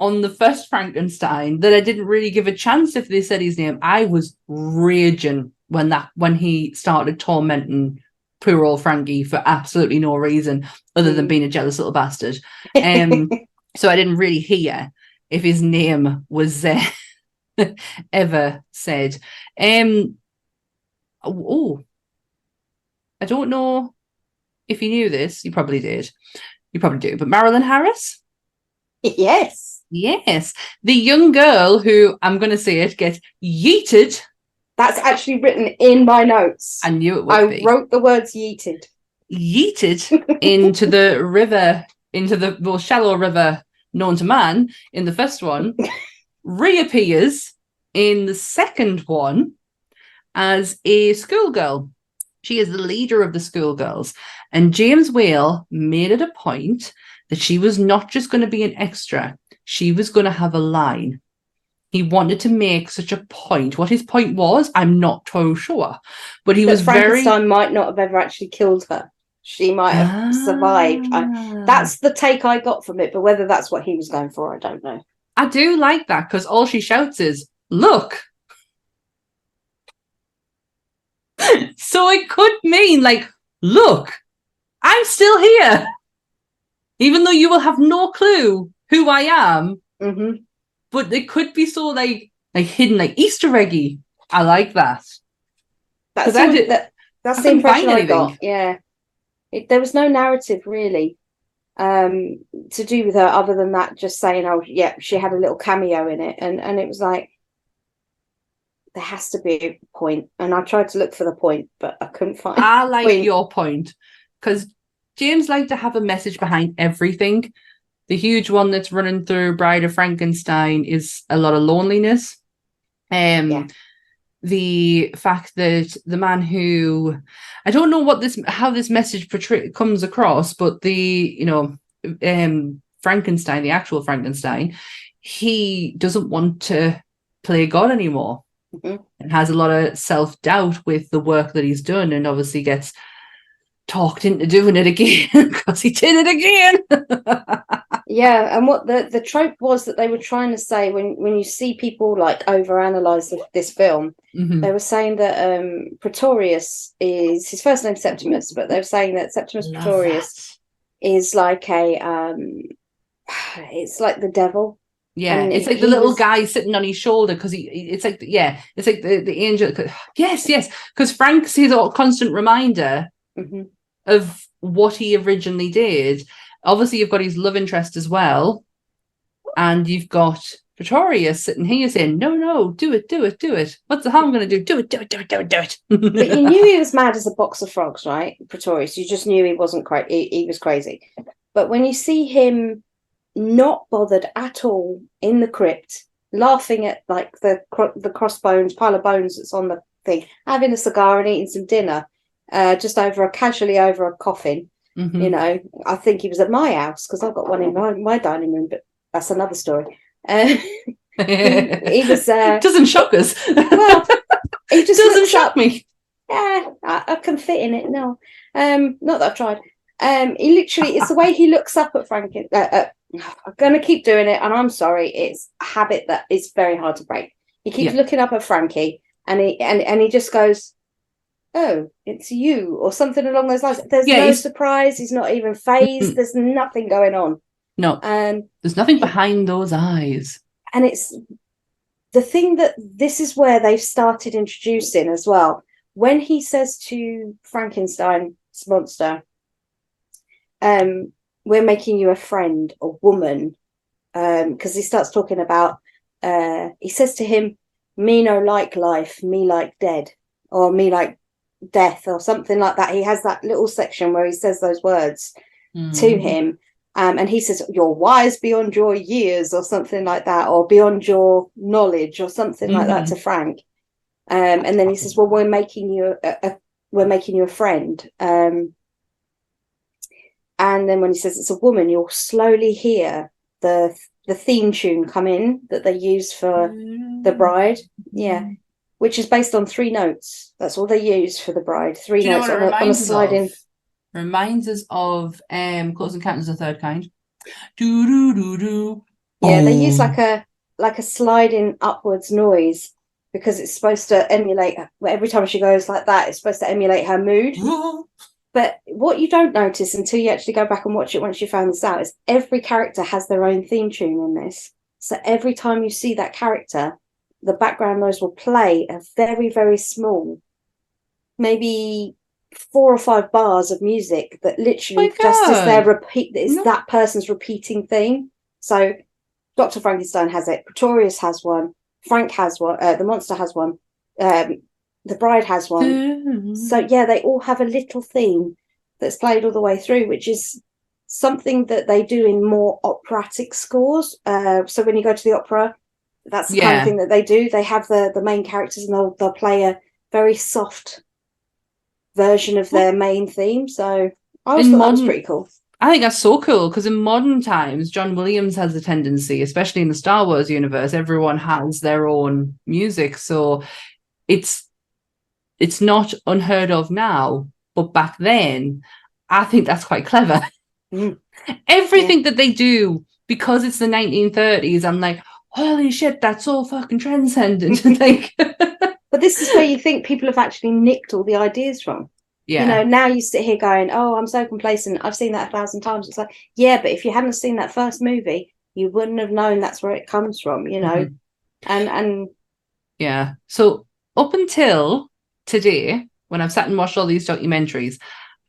[SPEAKER 3] on the first Frankenstein that I didn't really give a chance if they said his name. I was raging when he started tormenting poor old Frankie for absolutely no reason other than being a jealous little bastard. So I didn't really hear if his name was ever said. I don't know if you knew this. You probably did. You probably do. But Marilyn Harris?
[SPEAKER 4] Yes.
[SPEAKER 3] Yes. The young girl who, I'm going to say it, gets yeeted. That's
[SPEAKER 4] actually written in my notes.
[SPEAKER 3] I knew it would be.
[SPEAKER 4] I wrote the words yeeted.
[SPEAKER 3] Yeeted into the river, into the more shallow river known to man in the first one, reappears in the second one as a schoolgirl. She is the leader of the schoolgirls. And James Whale made it a point that she was not just going to be an extra. She was going to have a line. He wanted to make such a point. What his point was, I'm not too sure. But he was
[SPEAKER 4] Frankenstein might not have ever actually killed her. She might have survived. That's the take I got from it. But whether that's what he was going for, I don't know.
[SPEAKER 3] I do like that because all she shouts is, look. So it could mean like, look, I'm still here. Even though you will have no clue who I am.
[SPEAKER 4] Mm-hmm.
[SPEAKER 3] But it could be so like hidden, like Easter eggy. I like that.
[SPEAKER 4] That's the impression I got. Yeah. There was no narrative really to do with her other than that just saying, oh, yeah, she had a little cameo in it. And it was like, there has to be a point. And I tried to look for the point, but I couldn't find
[SPEAKER 3] I like your point because James liked to have a message behind everything. The huge one that's running through Bride of Frankenstein is a lot of loneliness. The fact that the man who, I don't know how this message comes across, but Frankenstein, the actual Frankenstein, he doesn't want to play God anymore.
[SPEAKER 4] Mm-hmm.
[SPEAKER 3] And has a lot of self-doubt with the work that he's done, and obviously gets talked into doing it again because he did it again.
[SPEAKER 4] Yeah, and what the trope was that they were trying to say when you see people like overanalyze this film, they were saying that Pretorius is his first name Septimus, but they were saying that Septimus Pretorius is like a it's like the devil.
[SPEAKER 3] Yeah,
[SPEAKER 4] and
[SPEAKER 3] it's like the little guy sitting on his shoulder because it's like it's like the angel. Yes, because Frank's his constant reminder of what he originally did. Obviously, you've got his love interest as well, and you've got Pretorius sitting here saying, "No, do it. What's the harm going to do? Do it."
[SPEAKER 4] But you knew he was mad as a box of frogs, right, Pretorius? You just knew he wasn't he was crazy. But when you see him not bothered at all in the crypt, laughing at like the crossbones, pile of bones that's on the thing, having a cigar and eating some dinner, just casually over a coffin. You know, I think he was at my house because I've got one in my dining room, but that's another story. He was
[SPEAKER 3] doesn't shock us.
[SPEAKER 4] Well, he just
[SPEAKER 3] doesn't shock me.
[SPEAKER 4] Yeah, I can fit in it. No, not that I've tried. He literally, it's the way he looks up at Frankie. I'm going to keep doing it, and I'm sorry, it's a habit that is very hard to break. He keeps looking up at Frankie, and he just goes, "Oh, it's you," or something along those lines. There's no surprise. He's not even phased. There's nothing going on.
[SPEAKER 3] No, there's nothing behind those eyes.
[SPEAKER 4] And it's the thing that this is where they've started introducing as well. When he says to Frankenstein's monster, "We're making you a friend, a woman," because he starts talking about. He says to him, "Me no like life, me like dead," or "me like death," or something like that. He has that little section where he says those words to him, and he says, "You're wise beyond your years," or something like that, or "beyond your knowledge," or something like that to Frank. And then he says, "Well, we're making you a friend." And then when he says it's a woman, you'll slowly hear the theme tune come in that they use for the bride. Yeah. Which is based on 3 notes. That's all they use for the bride. 3 notes on a sliding.
[SPEAKER 3] Reminds us of Close Encounters of the Third Kind. Do do do do.
[SPEAKER 4] Yeah, they use like a sliding upwards noise because it's supposed to emulate. Every time she goes like that, it's supposed to emulate her mood. But what you don't notice until you actually go back and watch it once you found this out is every character has their own theme tune in this. So every time you see that character, the background noise will play a very, very small, maybe 4 or 5 bars of music that literally just is their repeat. It's that person's repeating theme. So Dr. Frankenstein has it. Pretorius has one. Frank has one. The monster has one. The bride has one. So yeah, they all have a little theme that's played all the way through, which is something that they do in more operatic scores. So when you go to the opera, that's the kind of thing that they do. They have the main characters and they'll play a very soft version of their main theme. So I always thought that was pretty cool.
[SPEAKER 3] I think that's so cool because in modern times, John Williams has a tendency, especially in the Star Wars universe, everyone has their own music. So it's not unheard of now, but back then, I think that's quite clever. Everything that they do, because it's the 1930s, I'm like, holy shit, that's so fucking transcendent. Like,
[SPEAKER 4] but this is where you think people have actually nicked all the ideas from.
[SPEAKER 3] Yeah.
[SPEAKER 4] You know, now you sit here going, "Oh, I'm so complacent. I've seen that 1,000 times." It's like, yeah, but if you hadn't seen that first movie, you wouldn't have known that's where it comes from, you know. And
[SPEAKER 3] yeah. So up until today, when I've sat and watched all these documentaries,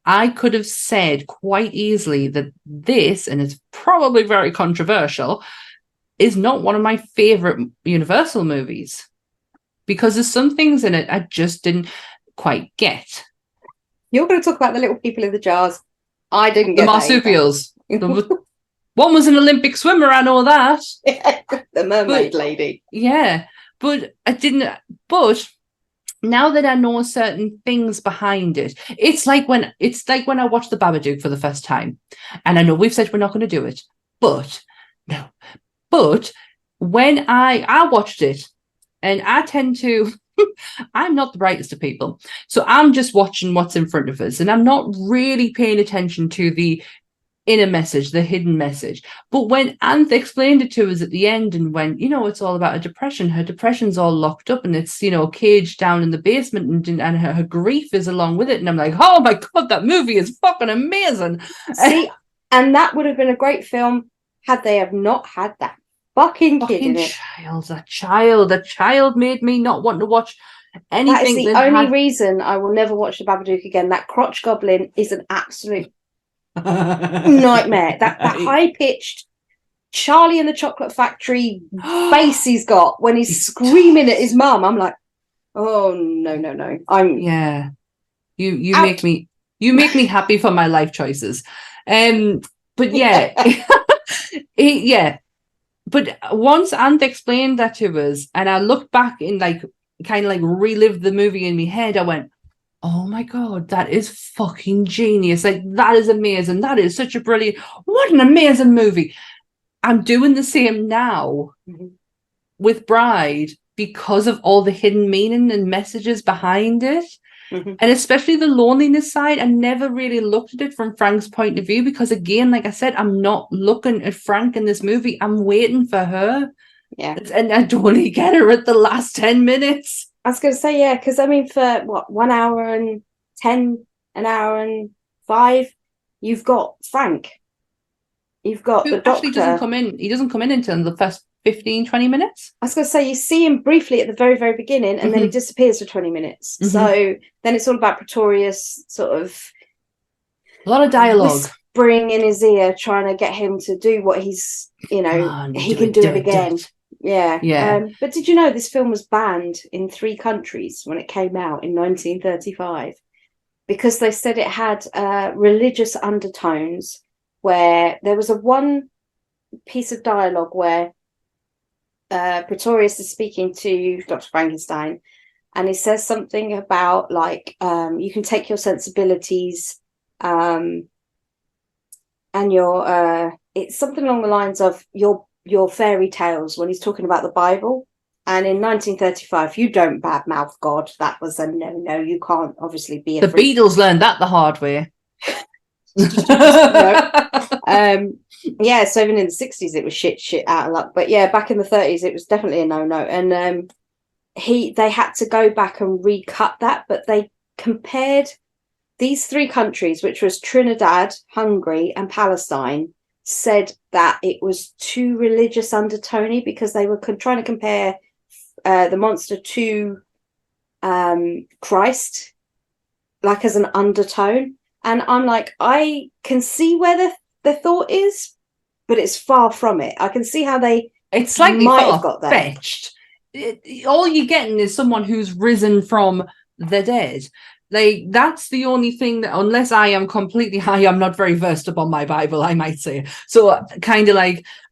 [SPEAKER 3] I could have said quite easily that this, and it's probably very controversial, is not one of my favorite Universal movies because there's some things in it I just didn't quite get.
[SPEAKER 4] You're going to talk about the little people in the jars. I didn't get
[SPEAKER 3] the marsupials. One was an Olympic swimmer, I know that.
[SPEAKER 4] The mermaid lady.
[SPEAKER 3] Yeah, but I didn't. But now that I know certain things behind it, it's like when I watched The Babadook for the first time, and I know we've said we're not going to do it, but when I watched it, and I tend to I'm not the brightest of people. So I'm just watching what's in front of us, and I'm not really paying attention to the inner message, the hidden message. But when Anth explained it to us at the end and went, it's all about her depression's all locked up and it's, caged down in the basement, and her grief is along with it. And I'm like, oh my God, that movie is fucking amazing.
[SPEAKER 4] See, and that would have been a great film had they have not had that fucking kid in it.
[SPEAKER 3] That child made me not want to watch anything.
[SPEAKER 4] That is the only reason I will never watch The Babadook again. That crotch goblin is an absolute nightmare. That high-pitched Charlie and the Chocolate Factory face he's got when he's screaming at his mum. I'm like, oh no.
[SPEAKER 3] You make me happy for my life choices. But yeah. But once Anth explained that to us, and I looked back and kind of relived the movie in my head, I went, oh my God, that is fucking genius. That is amazing. That is such a brilliant, what an amazing movie. I'm doing the same now with Bride because of all the hidden meaning and messages behind it. And especially the loneliness side. I never really looked at it from Frank's point of view because, again, like I said, I'm not looking at Frank in this movie. I'm waiting for her. Yeah. And I don't only get her at the last 10 minutes.
[SPEAKER 4] I was going to say, yeah, because for what, 1 hour and 10, an hour and 5, you've got Frank. You've got the doctor.
[SPEAKER 3] Actually doesn't come in. He doesn't come in until the first 15, 20 minutes.
[SPEAKER 4] I was going to say, you see him briefly at the very, very beginning, and then he disappears for 20 minutes. So then it's all about Pretorius sort of...
[SPEAKER 3] A lot of dialogue.
[SPEAKER 4] Whispering in his ear, trying to get him to do what he's, he can do it again. Yeah. But did you know this film was banned in 3 countries when it came out in 1935? Because they said it had religious undertones, where there was one piece of dialogue where Pretorius is speaking to Dr. Frankenstein, and he says something about you can take your sensibilities and your it's something along the lines of your fairy tales, when he's talking about the Bible. And in 1935, you don't badmouth God. That was a no. You can't obviously be a
[SPEAKER 3] The Beatles learned that the hard way.
[SPEAKER 4] Yeah, so even in the 60s it was shit out of luck, but yeah, back in the 30s it was definitely a no. And they had to go back and recut that, but they compared these 3 countries, which was Trinidad, Hungary and Palestine, said that it was too religious undertone because they were trying to compare the monster to Christ, as an undertone. And I'm like, I can see where the thought is, but it's far from it. I can see how
[SPEAKER 3] it's slightly far-fetched. All you're getting is someone who's risen from the dead. That's the only thing that, unless I am not very versed upon my Bible, I might say. So kind of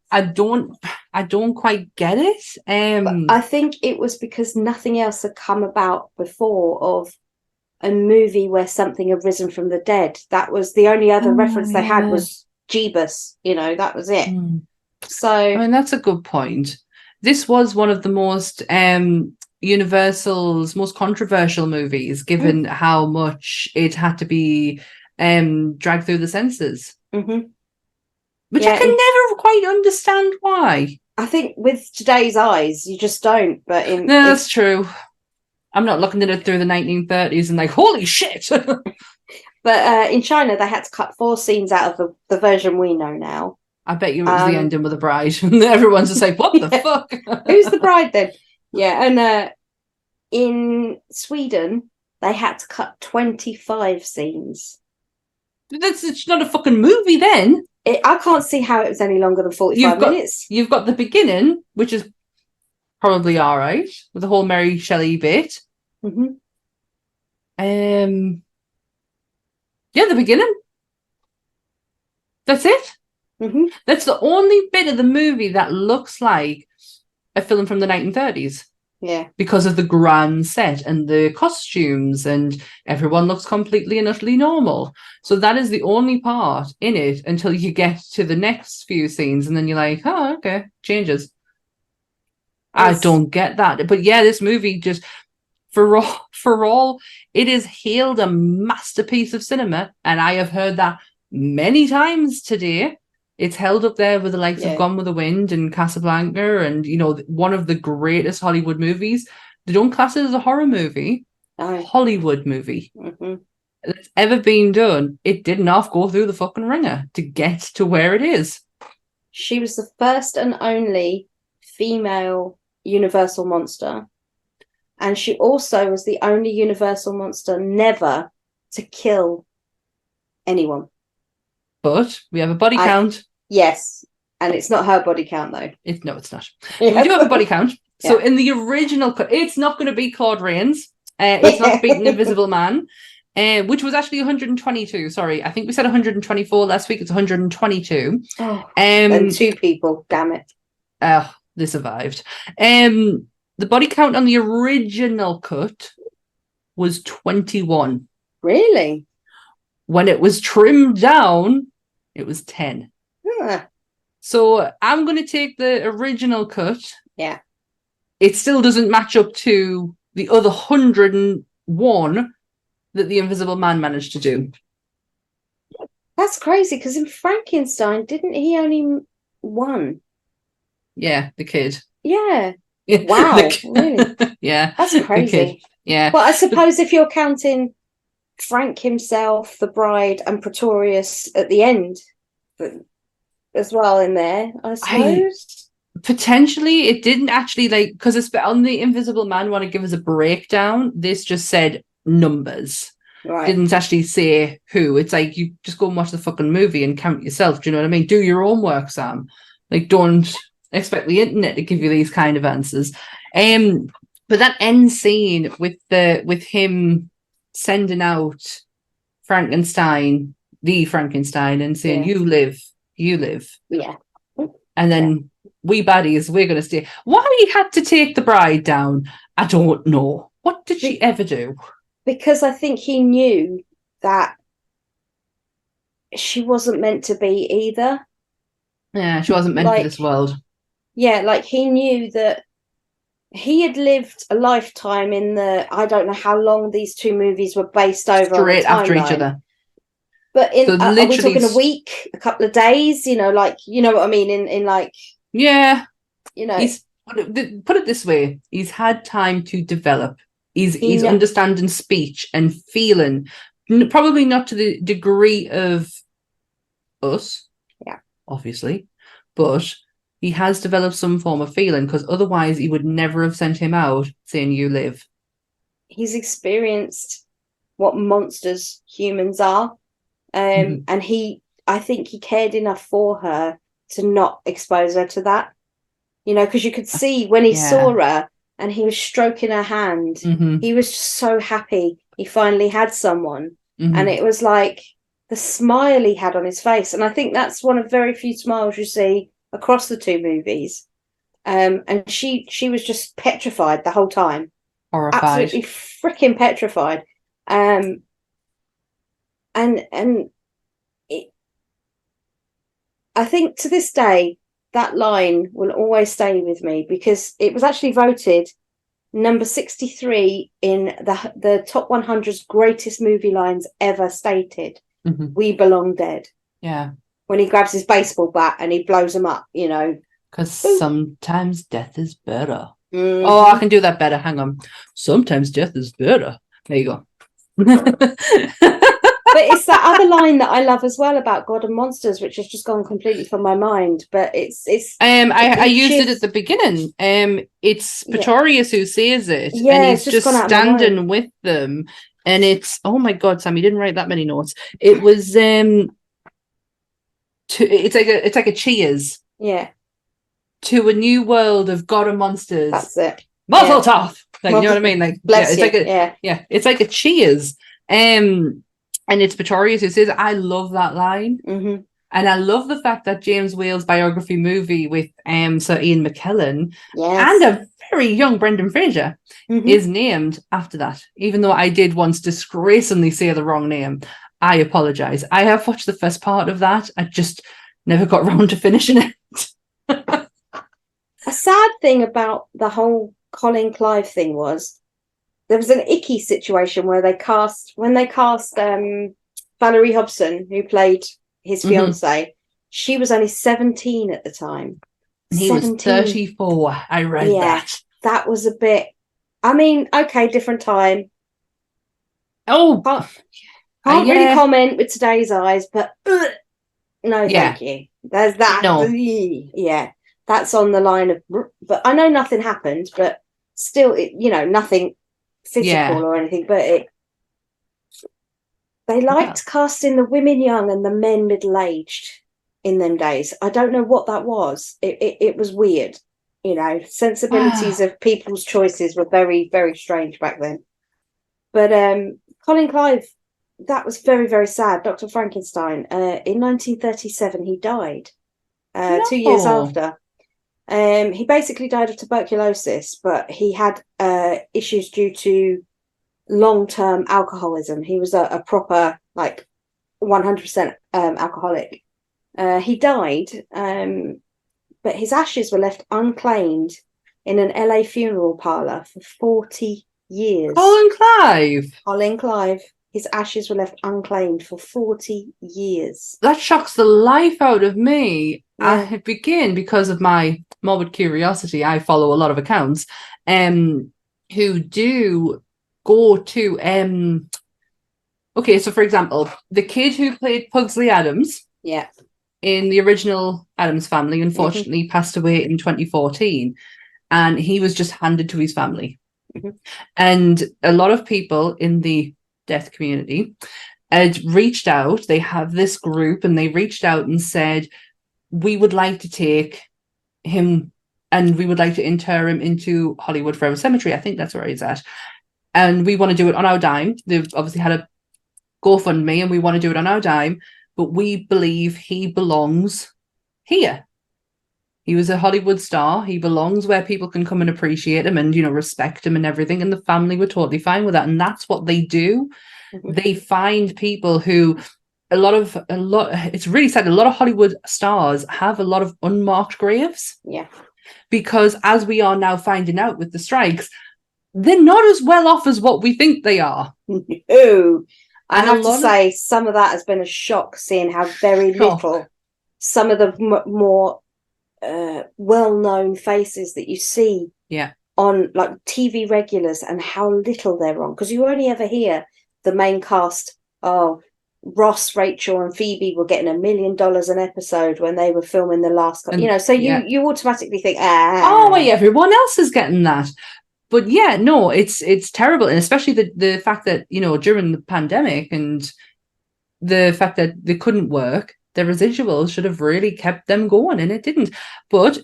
[SPEAKER 3] I don't quite get it.
[SPEAKER 4] But I think it was because nothing else had come about before of a movie where something had risen from the dead. That was the only other reference they had was Jeebus. That was it. So
[SPEAKER 3] I mean, that's a good point. This was one of the most Universal's most controversial movies, given how much it had to be dragged through the censors. Which I can never quite understand why.
[SPEAKER 4] I think with today's eyes, you just don't. But
[SPEAKER 3] that's true. I'm not looking at it through the 1930s and holy shit.
[SPEAKER 4] But in China, they had to cut 4 scenes out of the version we know now.
[SPEAKER 3] I bet you it was the ending with the bride. And everyone's just like, what the fuck?
[SPEAKER 4] Who's the bride then? Yeah, and in Sweden, they had to cut 25 scenes.
[SPEAKER 3] It's not a fucking movie then.
[SPEAKER 4] I can't see how it was any longer than 45 minutes.
[SPEAKER 3] You've got the beginning, which is probably all right, with the whole Mary Shelley bit. The beginning. That's it. That's the only bit of the movie that looks like a film from the 1930s.
[SPEAKER 4] Yeah.
[SPEAKER 3] Because of the grand set and the costumes, and everyone looks completely and utterly normal. So that is the only part in it until you get to the next few scenes, and then you're like, oh, okay, changes. Yes. I don't get that. But yeah, this movie just... for all it is hailed a masterpiece of cinema, and I have heard that many times today. It's held up there with the likes of Gone with the Wind and Casablanca, and one of the greatest Hollywood movies. They don't class it as a horror movie, Hollywood movie that's ever been done. It did not go through the fucking ringer to get to where it is.
[SPEAKER 4] She was the first and only female Universal monster, and she also was the only Universal monster never to kill anyone.
[SPEAKER 3] But we have a body count.
[SPEAKER 4] Yes, and it's not her body count though.
[SPEAKER 3] It's not. We do have a body count. So in the original cut, it's not going to beat Claude Rains. It's not beating Invisible Man, which was actually 122. Sorry, I think we said 124 last week. It's 122.
[SPEAKER 4] And 2 people. Damn it.
[SPEAKER 3] They survived. The body count on the original cut was 21.
[SPEAKER 4] Really?
[SPEAKER 3] When it was trimmed down, it was 10. So I'm going to take the original cut.
[SPEAKER 4] Yeah.
[SPEAKER 3] It still doesn't match up to the other 101 that the Invisible Man managed to do.
[SPEAKER 4] That's crazy, because in Frankenstein, didn't he only one?
[SPEAKER 3] Yeah, the kid.
[SPEAKER 4] Yeah. Wow. Really?
[SPEAKER 3] Yeah.
[SPEAKER 4] That's crazy.
[SPEAKER 3] Yeah.
[SPEAKER 4] Well, I suppose if you're counting Frank himself, the bride, and Pretorius at the end as well in there, I suppose.
[SPEAKER 3] Potentially, it didn't actually, because it's on the Invisible Man want to give us a breakdown. This just said numbers.
[SPEAKER 4] Right.
[SPEAKER 3] Didn't actually say who. It's like, you just go and watch the fucking movie and count yourself. Do you know what I mean? Do your own work, Sam. Don't expect the internet to give you these kind of answers. But that end scene with him sending out Frankenstein, the Frankenstein, and saying, you live.
[SPEAKER 4] Yeah.
[SPEAKER 3] And then we baddies, we're going to stay. Why he had to take the bride down, I don't know. What did she ever do?
[SPEAKER 4] Because I think he knew that she wasn't meant to be either.
[SPEAKER 3] Yeah, she wasn't meant for this world.
[SPEAKER 4] Yeah, he knew that he had lived a lifetime in the, I don't know how long these 2 movies were based over.
[SPEAKER 3] Straight after each other.
[SPEAKER 4] But are we talking a week, a couple of days? You know what I mean?
[SPEAKER 3] Yeah.
[SPEAKER 4] He's,
[SPEAKER 3] put it this way. He's had time to develop. He's understanding speech and feeling, probably not to the degree of us.
[SPEAKER 4] Yeah.
[SPEAKER 3] Obviously. But he has developed some form of feeling, because otherwise he would never have sent him out saying, you live.
[SPEAKER 4] He's experienced what monsters humans are. And I think he cared enough for her to not expose her to that, because you could see when he saw her and he was stroking her hand, he was just so happy he finally had someone. And it was like the smile he had on his face. And I think that's one of very few smiles you see across the 2 movies. And she was just petrified the whole time.
[SPEAKER 3] Horrified.
[SPEAKER 4] Absolutely freaking petrified. And I think to this day, that line will always stay with me, because it was actually voted number 63 in the top 100's greatest movie lines ever stated. We belong dead.
[SPEAKER 3] Yeah.
[SPEAKER 4] When he grabs his baseball bat and he blows them up,
[SPEAKER 3] Because sometimes death is better. Oh, I can do that better. Hang on. Sometimes death is better. There you go.
[SPEAKER 4] But it's that other line that I love as well about God and Monsters, which has just gone completely from my mind. But it's
[SPEAKER 3] I used it at the beginning. It's Pretorius who says it, and he's just standing with them, and it's, oh my God, Sam, you didn't write that many notes. It was it's like a cheers.
[SPEAKER 4] Yeah.
[SPEAKER 3] To a new world of God and Monsters.
[SPEAKER 4] That's it.
[SPEAKER 3] Mazel tov. You know what I mean?
[SPEAKER 4] Bless you.
[SPEAKER 3] It's like a cheers. And it's Pretorius who says, I love that line. And I love the fact that James Whale's biography movie with Sir Ian McKellen and a very young Brendan Fraser is named after that. Even though I did once disgracefully say the wrong name, I apologise. I have watched the first part of that. I just never got round to finishing it.
[SPEAKER 4] A sad thing about the whole Colin Clive thing was there was an icky situation where they cast Valerie Hobson, who played his fiance. She was only 17 at the time.
[SPEAKER 3] And he 17. Was 34. I read that.
[SPEAKER 4] That was a bit. I mean, okay, different time.
[SPEAKER 3] Oh,
[SPEAKER 4] can't really comment with today's eyes, but no, thank you. There's that.
[SPEAKER 3] No.
[SPEAKER 4] Yeah, that's on the line of. But I know nothing happened, but still, nothing physical or anything. But they liked casting the women young and the men middle-aged in them days. I don't know what that was. It was weird. Sensibilities of people's choices were very, very strange back then. But Colin Clive, that was very, very sad. Dr. Frankenstein, in 1937, he died 2 years after. He basically died of tuberculosis, but he had issues due to long-term alcoholism. He was a proper, 100% alcoholic. He died, but his ashes were left unclaimed in an LA funeral parlor for 40 years. Colin Clive. His ashes were left unclaimed for 40 years.
[SPEAKER 3] That shocks the life out of me. Yeah. I begin because of my morbid curiosity. I follow a lot of accounts who do go to okay, so for example, the kid who played Pugsley Adams in the original Addams Family unfortunately passed away in 2014, and he was just handed to his family. And a lot of people in the death community had reached out. They have this group, and they reached out and said, we would like to take him and we would like to inter him into Hollywood Forever Cemetery. I think that's where he's at. And we want to do it on our dime. They've obviously had a GoFundMe, and we want to do it on our dime, but we believe he belongs here. He was a Hollywood star. He belongs where people can come and appreciate him and, respect him and everything. And the family were totally fine with that. And that's what they do. They find people who it's really sad. A lot of Hollywood stars have a lot of unmarked graves.
[SPEAKER 4] Yeah.
[SPEAKER 3] Because as we are now finding out with the strikes, they're not as well off as what we think they are.
[SPEAKER 4] No. I have to say, some of that has been a shock, seeing how very little some of the more well-known faces that you see on TV regulars, and how little they're on, because you only ever hear the main cast. Ross, Rachel and Phoebe were getting $1 million an episode when they were filming the last so you automatically think
[SPEAKER 3] everyone else is getting that. But it's terrible. And especially the fact that during the pandemic and the fact that they couldn't work, the residuals should have really kept them going, and it didn't. But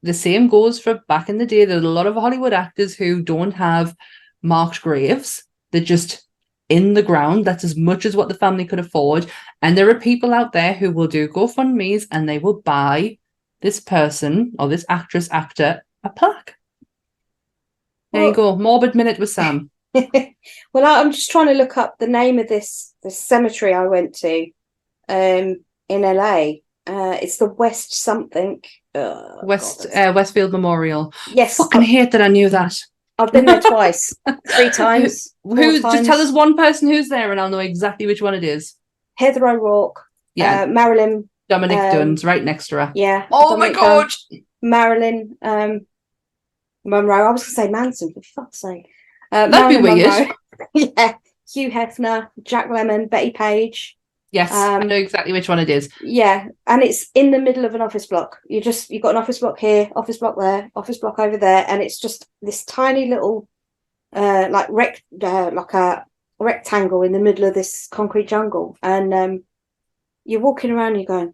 [SPEAKER 3] the same goes for back in the day. There's a lot of Hollywood actors who don't have marked graves. They're just in the ground. That's as much as what the family could afford. And there are people out there who will do GoFundMes, and they will buy this person or this actor a plaque. There you go. Morbid Minute with Sam.
[SPEAKER 4] Well, I'm just trying to look up the name of this cemetery I went to in LA. It's the West something.
[SPEAKER 3] Westfield Memorial.
[SPEAKER 4] Yes.
[SPEAKER 3] Fucking hate that I knew that.
[SPEAKER 4] I've been there twice, 3 times.
[SPEAKER 3] Just tell us one person who's there, and I'll know exactly which one it is.
[SPEAKER 4] Heather O'Rourke. Yeah. Marilyn.
[SPEAKER 3] Dominic Dunn's right next to her.
[SPEAKER 4] Yeah.
[SPEAKER 3] Oh Dominic my God.
[SPEAKER 4] Marilyn Monroe. I was going to say Manson, for fuck's sake.
[SPEAKER 3] That'd be weird.
[SPEAKER 4] Yeah. Hugh Hefner, Jack Lemmon, Betty Page.
[SPEAKER 3] Yes, I know exactly which one it is.
[SPEAKER 4] Yeah, and it's in the middle of an office block. You've got an office block here, office block there, office block over there, and it's just this tiny little, like a rectangle in the middle of this concrete jungle. And you're walking around, you're going,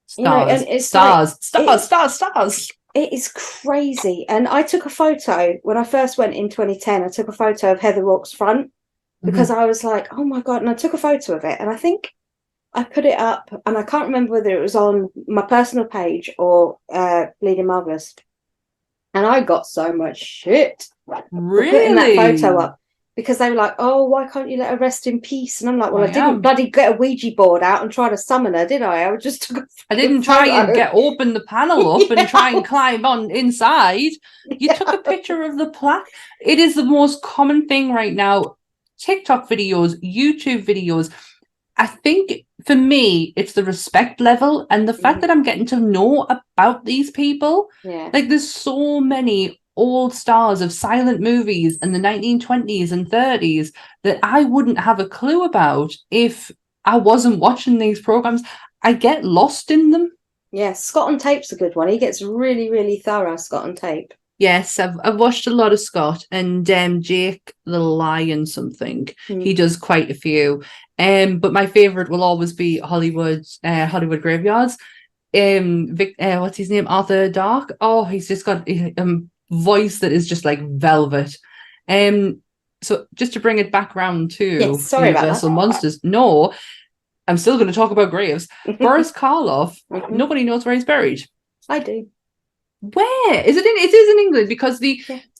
[SPEAKER 3] stars.
[SPEAKER 4] It is crazy. And I took a photo when I first went in 2010. I took a photo of Heather O'Rourke's front, because I was like, oh my God. And I took a photo of it, and I think I put it up, and I can't remember whether it was on my personal page or Bleeding Marvelous. And I got so much shit for putting that photo up, because they were like, "Oh, why can't you let her rest in peace?" And I'm like, "Well, I didn't
[SPEAKER 3] am.
[SPEAKER 4] bloody get a Ouija board out and try to summon her, did I? I just took a
[SPEAKER 3] I didn't try and open the panel up and try and climb on inside. You took a picture of the plaque. It is the most common thing right now. TikTok videos, YouTube videos. I think for me, it's the respect level and the fact that I'm getting to know about these people.
[SPEAKER 4] Yeah.
[SPEAKER 3] Like, there's so many old stars of silent movies in the 1920s and 30s that I wouldn't have a clue about if I wasn't watching these programs. I get lost in them.
[SPEAKER 4] Yeah, Scott on Tape's a good one. He gets really, really thorough, Scott on Tape.
[SPEAKER 3] Yes, I've watched a lot of Scott and Jake the Lion something. He does quite a few. But my favourite will always be Hollywood Graveyards. What's his name? Arthur Dark. Oh, he's just got a voice that is just like velvet. So just to bring it back round to Universal Monsters. No, I'm still going to talk about graves. Boris Karloff, nobody knows where he's buried.
[SPEAKER 4] I do.
[SPEAKER 3] Where is it? It is in England because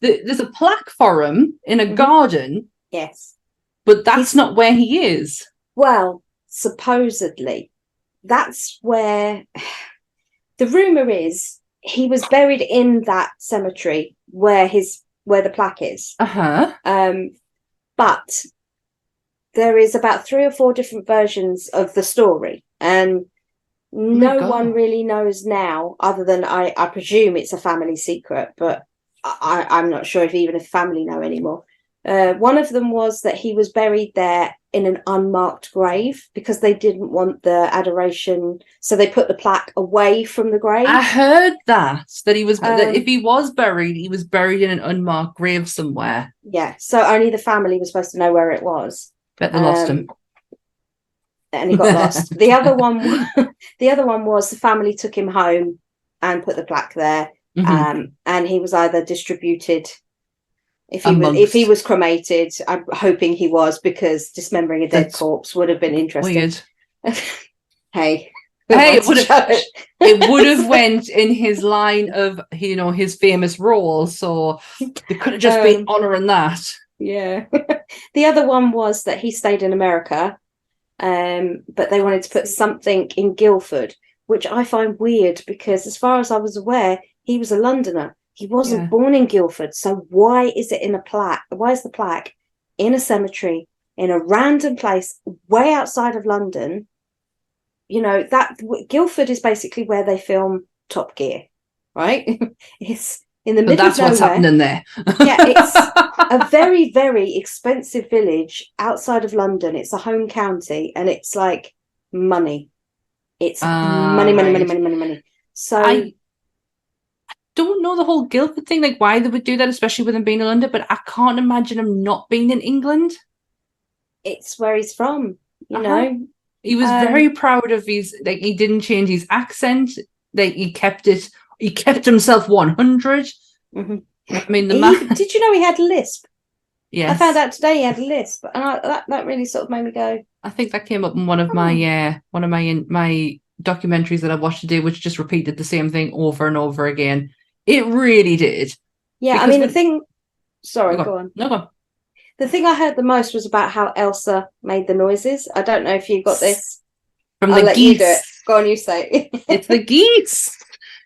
[SPEAKER 3] there's a plaque for him in a garden.
[SPEAKER 4] Yes,
[SPEAKER 3] but he's not where he is.
[SPEAKER 4] Well, supposedly, that's where the rumor is he was buried in that cemetery where the plaque is. But there is about 3 or 4 different versions of the story, and no one really knows now, other than I presume it's a family secret, but I'm not sure if family know anymore. One of them was that he was buried there in an unmarked grave because they didn't want the adoration, so they put the plaque away from the grave.
[SPEAKER 3] I heard that he was that if he was buried, he was buried in an unmarked grave somewhere.
[SPEAKER 4] Yeah, so only the family was supposed to know where it was.
[SPEAKER 3] Bet they lost him.
[SPEAKER 4] And he got lost. The other one was the family took him home and put the plaque there, and he was either distributed. If he was cremated, I'm hoping he was, because dismembering a dead corpse would have been interesting.
[SPEAKER 3] Weird.
[SPEAKER 4] Hey,
[SPEAKER 3] it would have went in his line of his famous role, so they could have just been honouring that.
[SPEAKER 4] Yeah. The other one was that he stayed in America. But they wanted to put something in Guildford, which I find weird because, as far as I was aware, he was a Londoner. He wasn't born in Guildford. So why is it in a plaque? Why is the plaque in a cemetery in a random place way outside of London? That Guildford is basically where they film Top Gear, right? It's in the middle of nowhere.
[SPEAKER 3] That's what's happening there.
[SPEAKER 4] Yeah, it's a very, very expensive village outside of London. It's a home county, and it's like money. It's money. So
[SPEAKER 3] I don't know the whole Guildford thing, like why they would do that, especially with him being in London, but I can't imagine him not being in England.
[SPEAKER 4] It's where he's from, you know.
[SPEAKER 3] He was very proud of his, like, he didn't change his accent. Like, he kept himself 100. I mean,
[SPEAKER 4] did you know he had a lisp?
[SPEAKER 3] Yes.
[SPEAKER 4] I found out today he had a lisp, and that really sort of made me go.
[SPEAKER 3] I think that came up in one of my my documentaries that I watched today, which just repeated the same thing over and over again. It really did.
[SPEAKER 4] Yeah, because the thing. Sorry, go on.
[SPEAKER 3] No, go on.
[SPEAKER 4] The thing I heard the most was about how Elsa made the noises. I don't know if you got this.
[SPEAKER 3] From
[SPEAKER 4] I'll
[SPEAKER 3] the
[SPEAKER 4] let
[SPEAKER 3] geese.
[SPEAKER 4] You do it. Go on, you say.
[SPEAKER 3] It's the geese.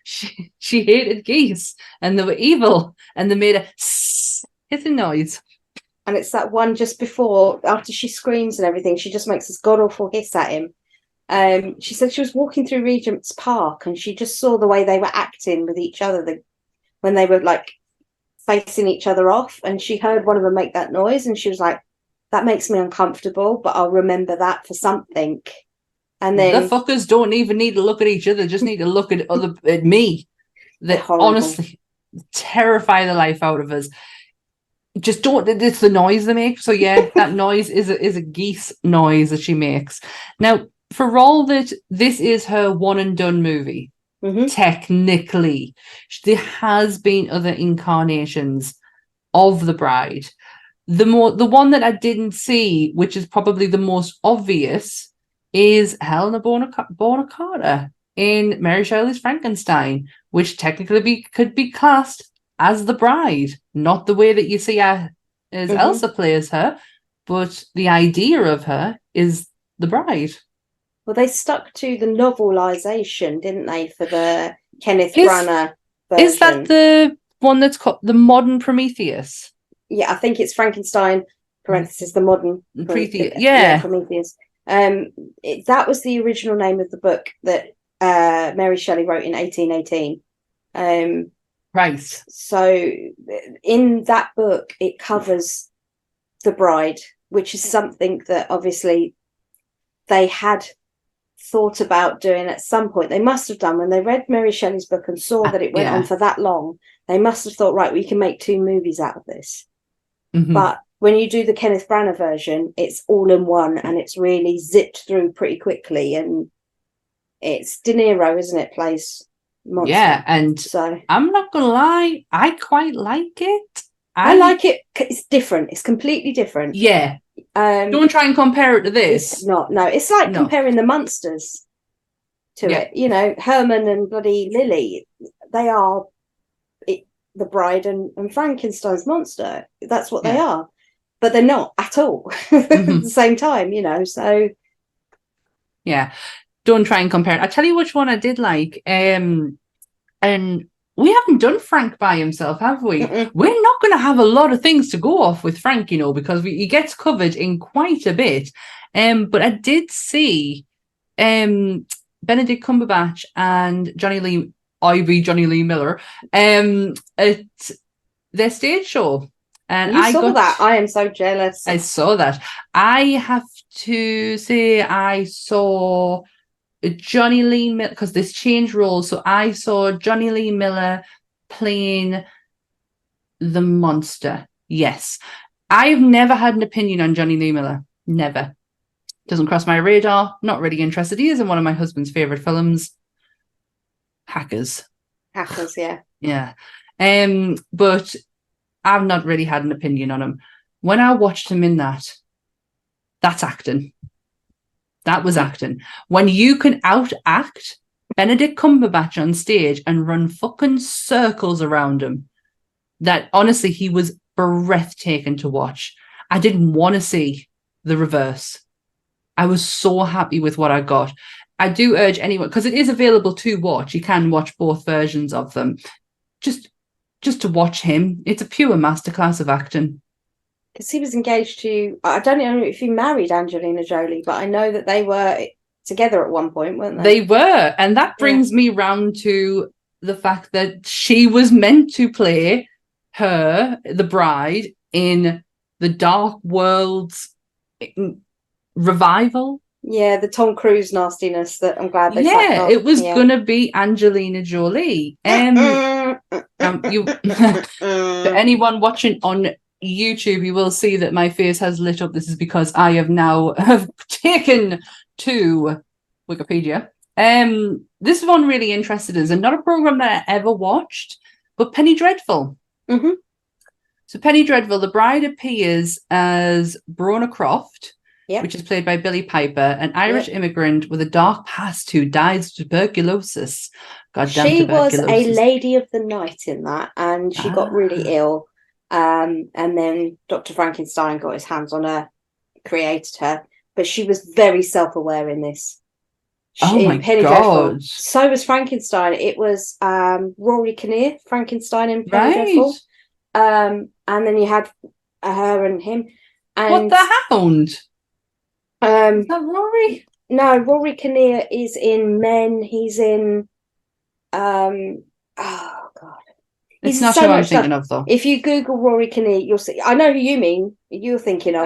[SPEAKER 3] She hated geese, and they were evil, and they made a hissing noise.
[SPEAKER 4] And it's that one just before, after she screams and everything, she just makes this god-awful hiss at him. She said she was walking through Regent's Park, and she just saw the way they were acting with each other when they were like facing each other off, and she heard one of them make that noise, and she was like, that makes me uncomfortable, but I'll remember that for something. And then
[SPEAKER 3] the fuckers don't even need to look at each other, just need to look at me. That honestly terrify the life out of us. Just don't. It's the noise they make. So yeah, that noise is a geese noise that she makes. Now, for all that this is her one and done movie, technically, there has been other incarnations of the bride. The one that I didn't see, which is probably the most obvious, is Helena Bonham Carter in Mary Shelley's Frankenstein, which technically could be classed as the bride, not the way that you see her is
[SPEAKER 4] Mhm.
[SPEAKER 3] Elsa plays her, but the idea of her is the bride.
[SPEAKER 4] Well, they stuck to the novelization, didn't they, for the Kenneth
[SPEAKER 3] Is-
[SPEAKER 4] Branagh version?
[SPEAKER 3] Is that the one that's called the modern Prometheus?
[SPEAKER 4] Yeah, I think it's Frankenstein, parenthesis, the modern
[SPEAKER 3] Prometheus.
[SPEAKER 4] yeah,
[SPEAKER 3] Yeah.
[SPEAKER 4] Prometheus. That was the original name of the book that Mary Shelley wrote in 1818.
[SPEAKER 3] Right.
[SPEAKER 4] So in that book, it covers the bride, which is something that obviously they had thought about doing at some point. They must have done when they read Mary Shelley's book and saw that it went on for that long. They must have thought, right, we can make 2 movies out of this.
[SPEAKER 3] Mhm.
[SPEAKER 4] But when you do the Kenneth Branagh version, it's all in one and it's really zipped through pretty quickly. And it's De Niro, isn't it, plays Monster.
[SPEAKER 3] Yeah, and
[SPEAKER 4] so
[SPEAKER 3] I'm not gonna lie, I quite like it.
[SPEAKER 4] I like it. It's different. It's completely different.
[SPEAKER 3] Yeah. Don't try and compare it to this.
[SPEAKER 4] It's not. No, it's like comparing the monsters to it. You know, Herman and bloody Lily. They are the bride and Frankenstein's monster. That's what they are. But they're not at all at the same time, you know. So
[SPEAKER 3] yeah. Don't try and compare it. I'll tell you which one I did like. And we haven't done Frank by himself, have we? We're not going to have a lot of things to go off with Frank, you know, because he gets covered in quite a bit. But I did see Benedict Cumberbatch and Johnny Lee Miller at their stage show. And
[SPEAKER 4] I saw that. I am so jealous.
[SPEAKER 3] I saw that. I have to say I saw Johnny Lee Miller, because this changed roles. So I saw Johnny Lee Miller playing the monster. Yes. I've never had an opinion on Johnny Lee Miller. Never. Doesn't cross my radar. Not really interested. He is in one of my husband's favourite films. Hackers, yeah. Yeah. But I've not really had an opinion on him. When I watched him in that's acting. That was acting. When you can out-act Benedict Cumberbatch on stage and run fucking circles around him, that honestly, he was breathtaking to watch. I didn't want to see the reverse. I was so happy with what I got. I do urge anyone, because it is available to watch. You can watch both versions of them. Just to watch him. It's a pure masterclass of acting.
[SPEAKER 4] Because he was engaged to, I don't know if he married Angelina Jolie, but I know that they were together at one point, weren't they?
[SPEAKER 3] They were. And that brings me round to the fact that she was meant to play her, the bride, in the Dark Worlds revival.
[SPEAKER 4] Yeah, the Tom Cruise nastiness that I'm glad they sacked off.
[SPEAKER 3] It was going to be Angelina Jolie. For anyone watching on YouTube, you will see that my face has lit up. This is because I have taken to Wikipedia. This one really interested us, and not a program that I ever watched, but Penny Dreadful. So Penny Dreadful, the bride appears as Brona Croft, which is played by Billie Piper, an Irish immigrant with a dark past who dies of tuberculosis. Goddamn tuberculosis.
[SPEAKER 4] She was a lady of the night in that, and she got really ill. And then Dr. Frankenstein got his hands on her, created her, but she was very self-aware in this.
[SPEAKER 3] Penny
[SPEAKER 4] Dreadful. So was Frankenstein. It was Rory Kinnear, Frankenstein in Penny Dreadful. And then you had her and him. And
[SPEAKER 3] What the Hound? Is that Rory?
[SPEAKER 4] No, Rory Kinnear is in Men. He's in oh god.
[SPEAKER 3] It's not who I'm thinking of, though.
[SPEAKER 4] If you Google Rory Kinnear, you'll see. I know who you mean. You're thinking of.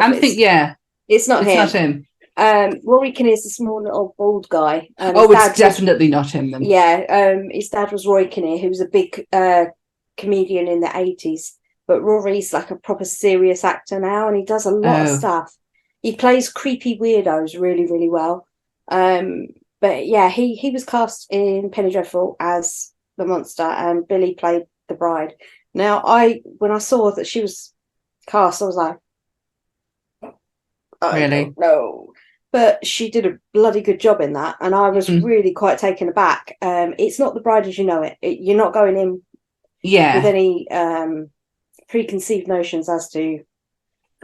[SPEAKER 4] It's not him. Rory Kinnear is the small little bald guy.
[SPEAKER 3] It's definitely not him then.
[SPEAKER 4] Yeah, his dad was Roy Kinnear, who was a big comedian in the 80s. But Rory's like a proper serious actor now, and he does a lot of stuff. He plays creepy weirdos really, really well. But yeah, he was cast in Penny Dreadful as the monster, and Billy played the bride. Now, when I saw that she was cast, I was like,
[SPEAKER 3] really?
[SPEAKER 4] No. But she did a bloody good job in that, and I was really quite taken aback. It's not The Bride as You Know It. You're not going in with any preconceived notions as to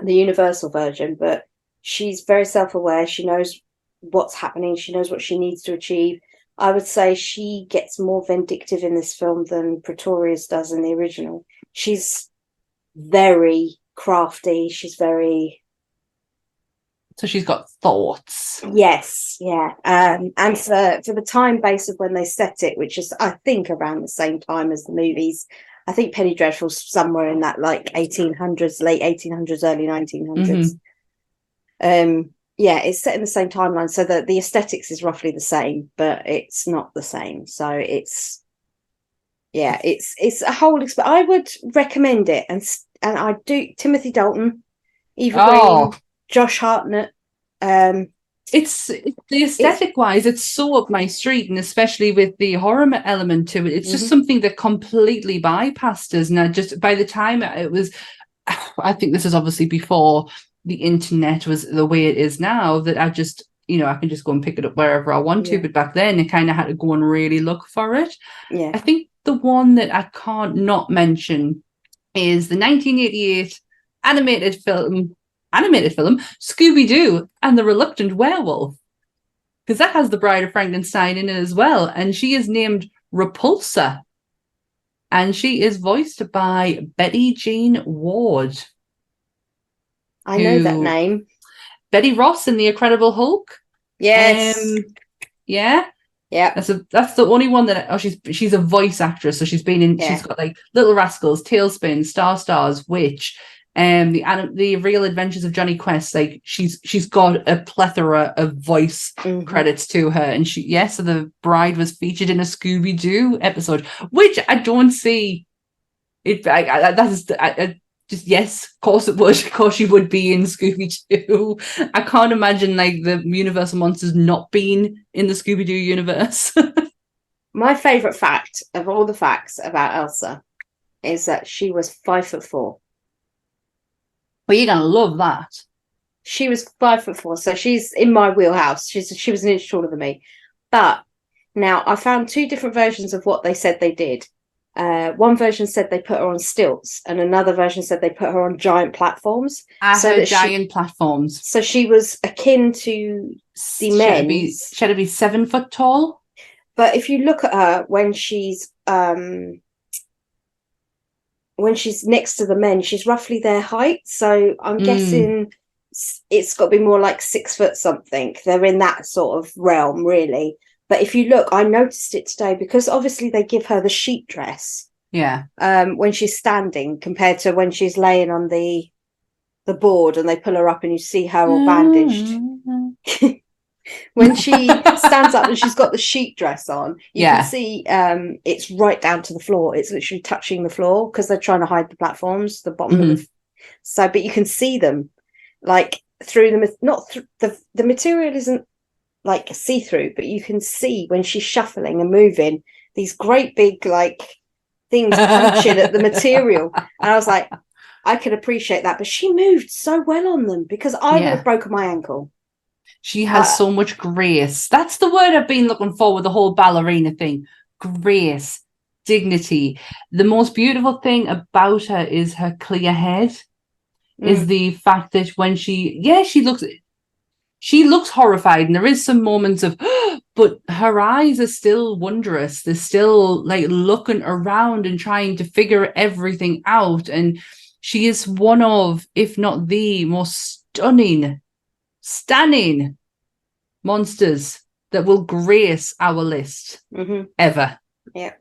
[SPEAKER 4] the Universal version, but she's very self-aware. She knows what's happening. She knows what she needs to achieve. I would say she gets more vindictive in this film than Pretorius does in the original. She's very crafty. She's very...
[SPEAKER 3] So she's got thoughts.
[SPEAKER 4] Yes, yeah. And for the time base of when they set it, which is, I think, around the same time as the movies, I think Penny Dreadful's somewhere in that like 1800s, late 1800s, early 1900s. Yeah, it's set in the same timeline, so that the aesthetics is roughly the same, but it's not the same. So it's a whole I would recommend it, and I do. Timothy Dalton, Eva Green, Josh Hartnett.
[SPEAKER 3] It's the aesthetic wise, it's so up my street, and especially with the horror element to it, it's just something that completely bypassed us. And I just, by the time it was, I think this is obviously before the internet was the way it is now, that I just, I can just go and pick it up wherever I want to. But back then, I kind of had to go and really look for it. Yeah, I think the one that I can't not mention is the 1988 animated film Scooby-Doo and the Reluctant Werewolf, because that has the Bride of Frankenstein in it as well, and she is named Repulsa, and she is voiced by Betty Jean Ward.
[SPEAKER 4] I know that name.
[SPEAKER 3] Betty Ross in The Incredible Hulk.
[SPEAKER 4] Yes.
[SPEAKER 3] Yeah. That's the only one that she's a voice actress, so she's been in. Yeah. She's got like Little Rascals, Tailspin, Stars, Witch, the Real Adventures of Johnny Quest. Like she's got a plethora of voice credits to her, and so the Bride was featured in a Scooby-Doo episode, which I don't see. Yes, of course it would. Of course she would be in Scooby-Doo. I can't imagine like the Universal Monsters not being in the Scooby-Doo universe.
[SPEAKER 4] My favourite fact of all the facts about Elsa is that she was 5'4".
[SPEAKER 3] Well, you're gonna love that.
[SPEAKER 4] She was 5'4", so she's in my wheelhouse. She was an inch taller than me. But now I found two different versions of what they said they did. One version said they put her on stilts, and another version said they put her on giant platforms.
[SPEAKER 3] Giant platforms.
[SPEAKER 4] So she was akin to the men.
[SPEAKER 3] She had to be 7 foot tall.
[SPEAKER 4] But if you look at her when she's next to the men, she's roughly their height. So I'm guessing it's got to be more like 6 foot something. They're in that sort of realm, really. But if you look, I noticed it today because obviously they give her the sheet dress.
[SPEAKER 3] Yeah.
[SPEAKER 4] When she's standing compared to when she's laying on the board and they pull her up and you see her all bandaged. When she stands up and she's got the sheet dress on, you can see it's right down to the floor. It's literally touching the floor because they're trying to hide the platforms, the bottom of but you can see them like through the material isn't like see-through, but you can see when she's shuffling and moving these great big like things punching at the material. And I was like, I could appreciate that, but she moved so well on them because I would have broken my ankle.
[SPEAKER 3] She has so much grace. That's the word I've been looking for with the whole ballerina thing. Grace, dignity. The most beautiful thing about her is her clear head. Is the fact that when she looks horrified, and there is some moments of, but her eyes are still wondrous. They're still like looking around and trying to figure everything out. And she is one of, if not the most stunning monsters that will grace our list ever. Yeah.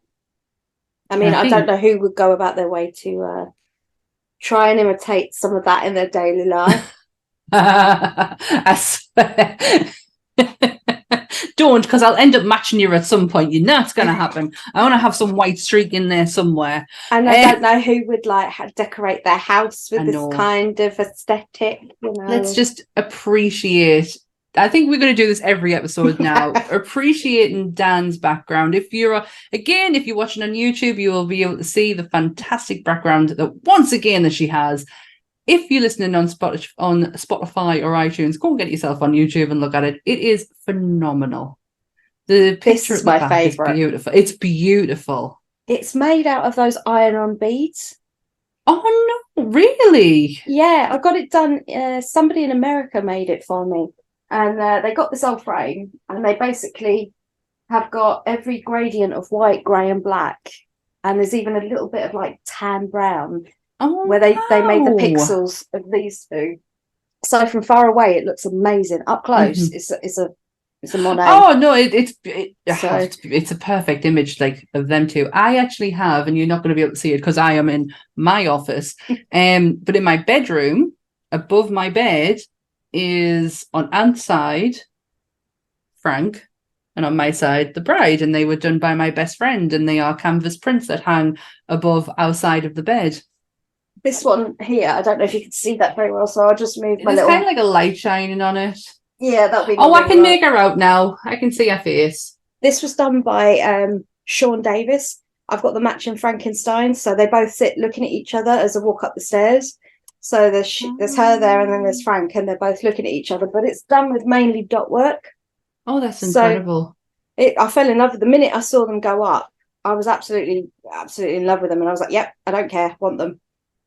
[SPEAKER 4] I mean, I don't know who would go about their way to try and imitate some of that in their daily life.
[SPEAKER 3] I swear. Don't, because I'll end up matching you at some point. You know it's going to happen. I want to have some white streak in there somewhere.
[SPEAKER 4] And I don't know who would like decorate their house with this kind of aesthetic.
[SPEAKER 3] Let's just appreciate. I think we're going to do this every episode now. Appreciating Dan's background. If you're watching on YouTube, you will be able to see the fantastic background that once again that she has. If you're listening on Spotify or iTunes, go and get yourself on YouTube and look at it. It is phenomenal. The picture is my favourite. Beautiful. It's beautiful.
[SPEAKER 4] It's made out of those iron-on beads.
[SPEAKER 3] Oh no, really?
[SPEAKER 4] Yeah, I got it done. Somebody in America made it for me, and they got this old frame, and they basically have got every gradient of white, grey, and black, and there's even a little bit of like tan brown
[SPEAKER 3] Oh,
[SPEAKER 4] where they made the
[SPEAKER 3] wow.
[SPEAKER 4] pixels of these two. So from far away, it looks amazing. Up close, it's a Monet.
[SPEAKER 3] Oh no,
[SPEAKER 4] So
[SPEAKER 3] it's a perfect image like of them two. I actually have, and you're not going to be able to see it because I am in my office. But in my bedroom, above my bed, is on Ant's side Frank, and on my side the bride, and they were done by my best friend, and they are canvas prints that hang above our side of the bed.
[SPEAKER 4] this one here, I don't know if you can see that very well, so I'll just move my
[SPEAKER 3] There's
[SPEAKER 4] little.
[SPEAKER 3] kind of like a light shining on it.
[SPEAKER 4] Yeah, that'll be.
[SPEAKER 3] Oh, I can make her out now. I can see her face.
[SPEAKER 4] This was done by Sean Davis. I've got the matching Frankenstein, so they both sit looking at each other as they walk up the stairs. So there's her there, and then there's Frank, and they're both looking at each other. But it's done with mainly dot work.
[SPEAKER 3] Oh, that's incredible.
[SPEAKER 4] I fell in love with the minute I saw them go up. I was absolutely in love with them, and I was like, "Yep, I don't care, want them."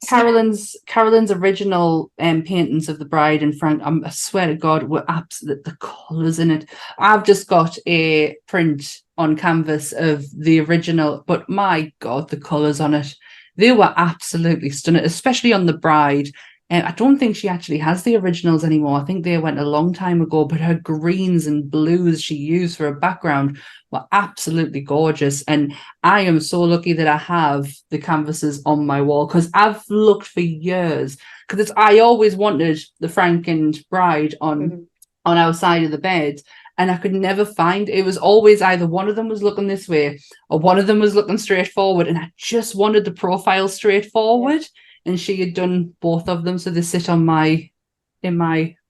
[SPEAKER 3] Carolyn's original paintings of the bride and Frank, I swear to God, were absolute. The colours in it. I've just got a print on canvas of the original, but my God, the colours on it, they were absolutely stunning, especially on the bride. I don't think she actually has the originals anymore. I think they went a long time ago, but her greens and blues she used for a background were absolutely gorgeous. And I am so lucky that I have the canvases on my wall, because I've looked for years, because I always wanted the Frank and bride on our side of the bed, and I could never find. It was always either one of them was looking this way or one of them was looking straight forward, and I just wanted the profile straight forward. Yeah. And she had done both of them, so they sit in my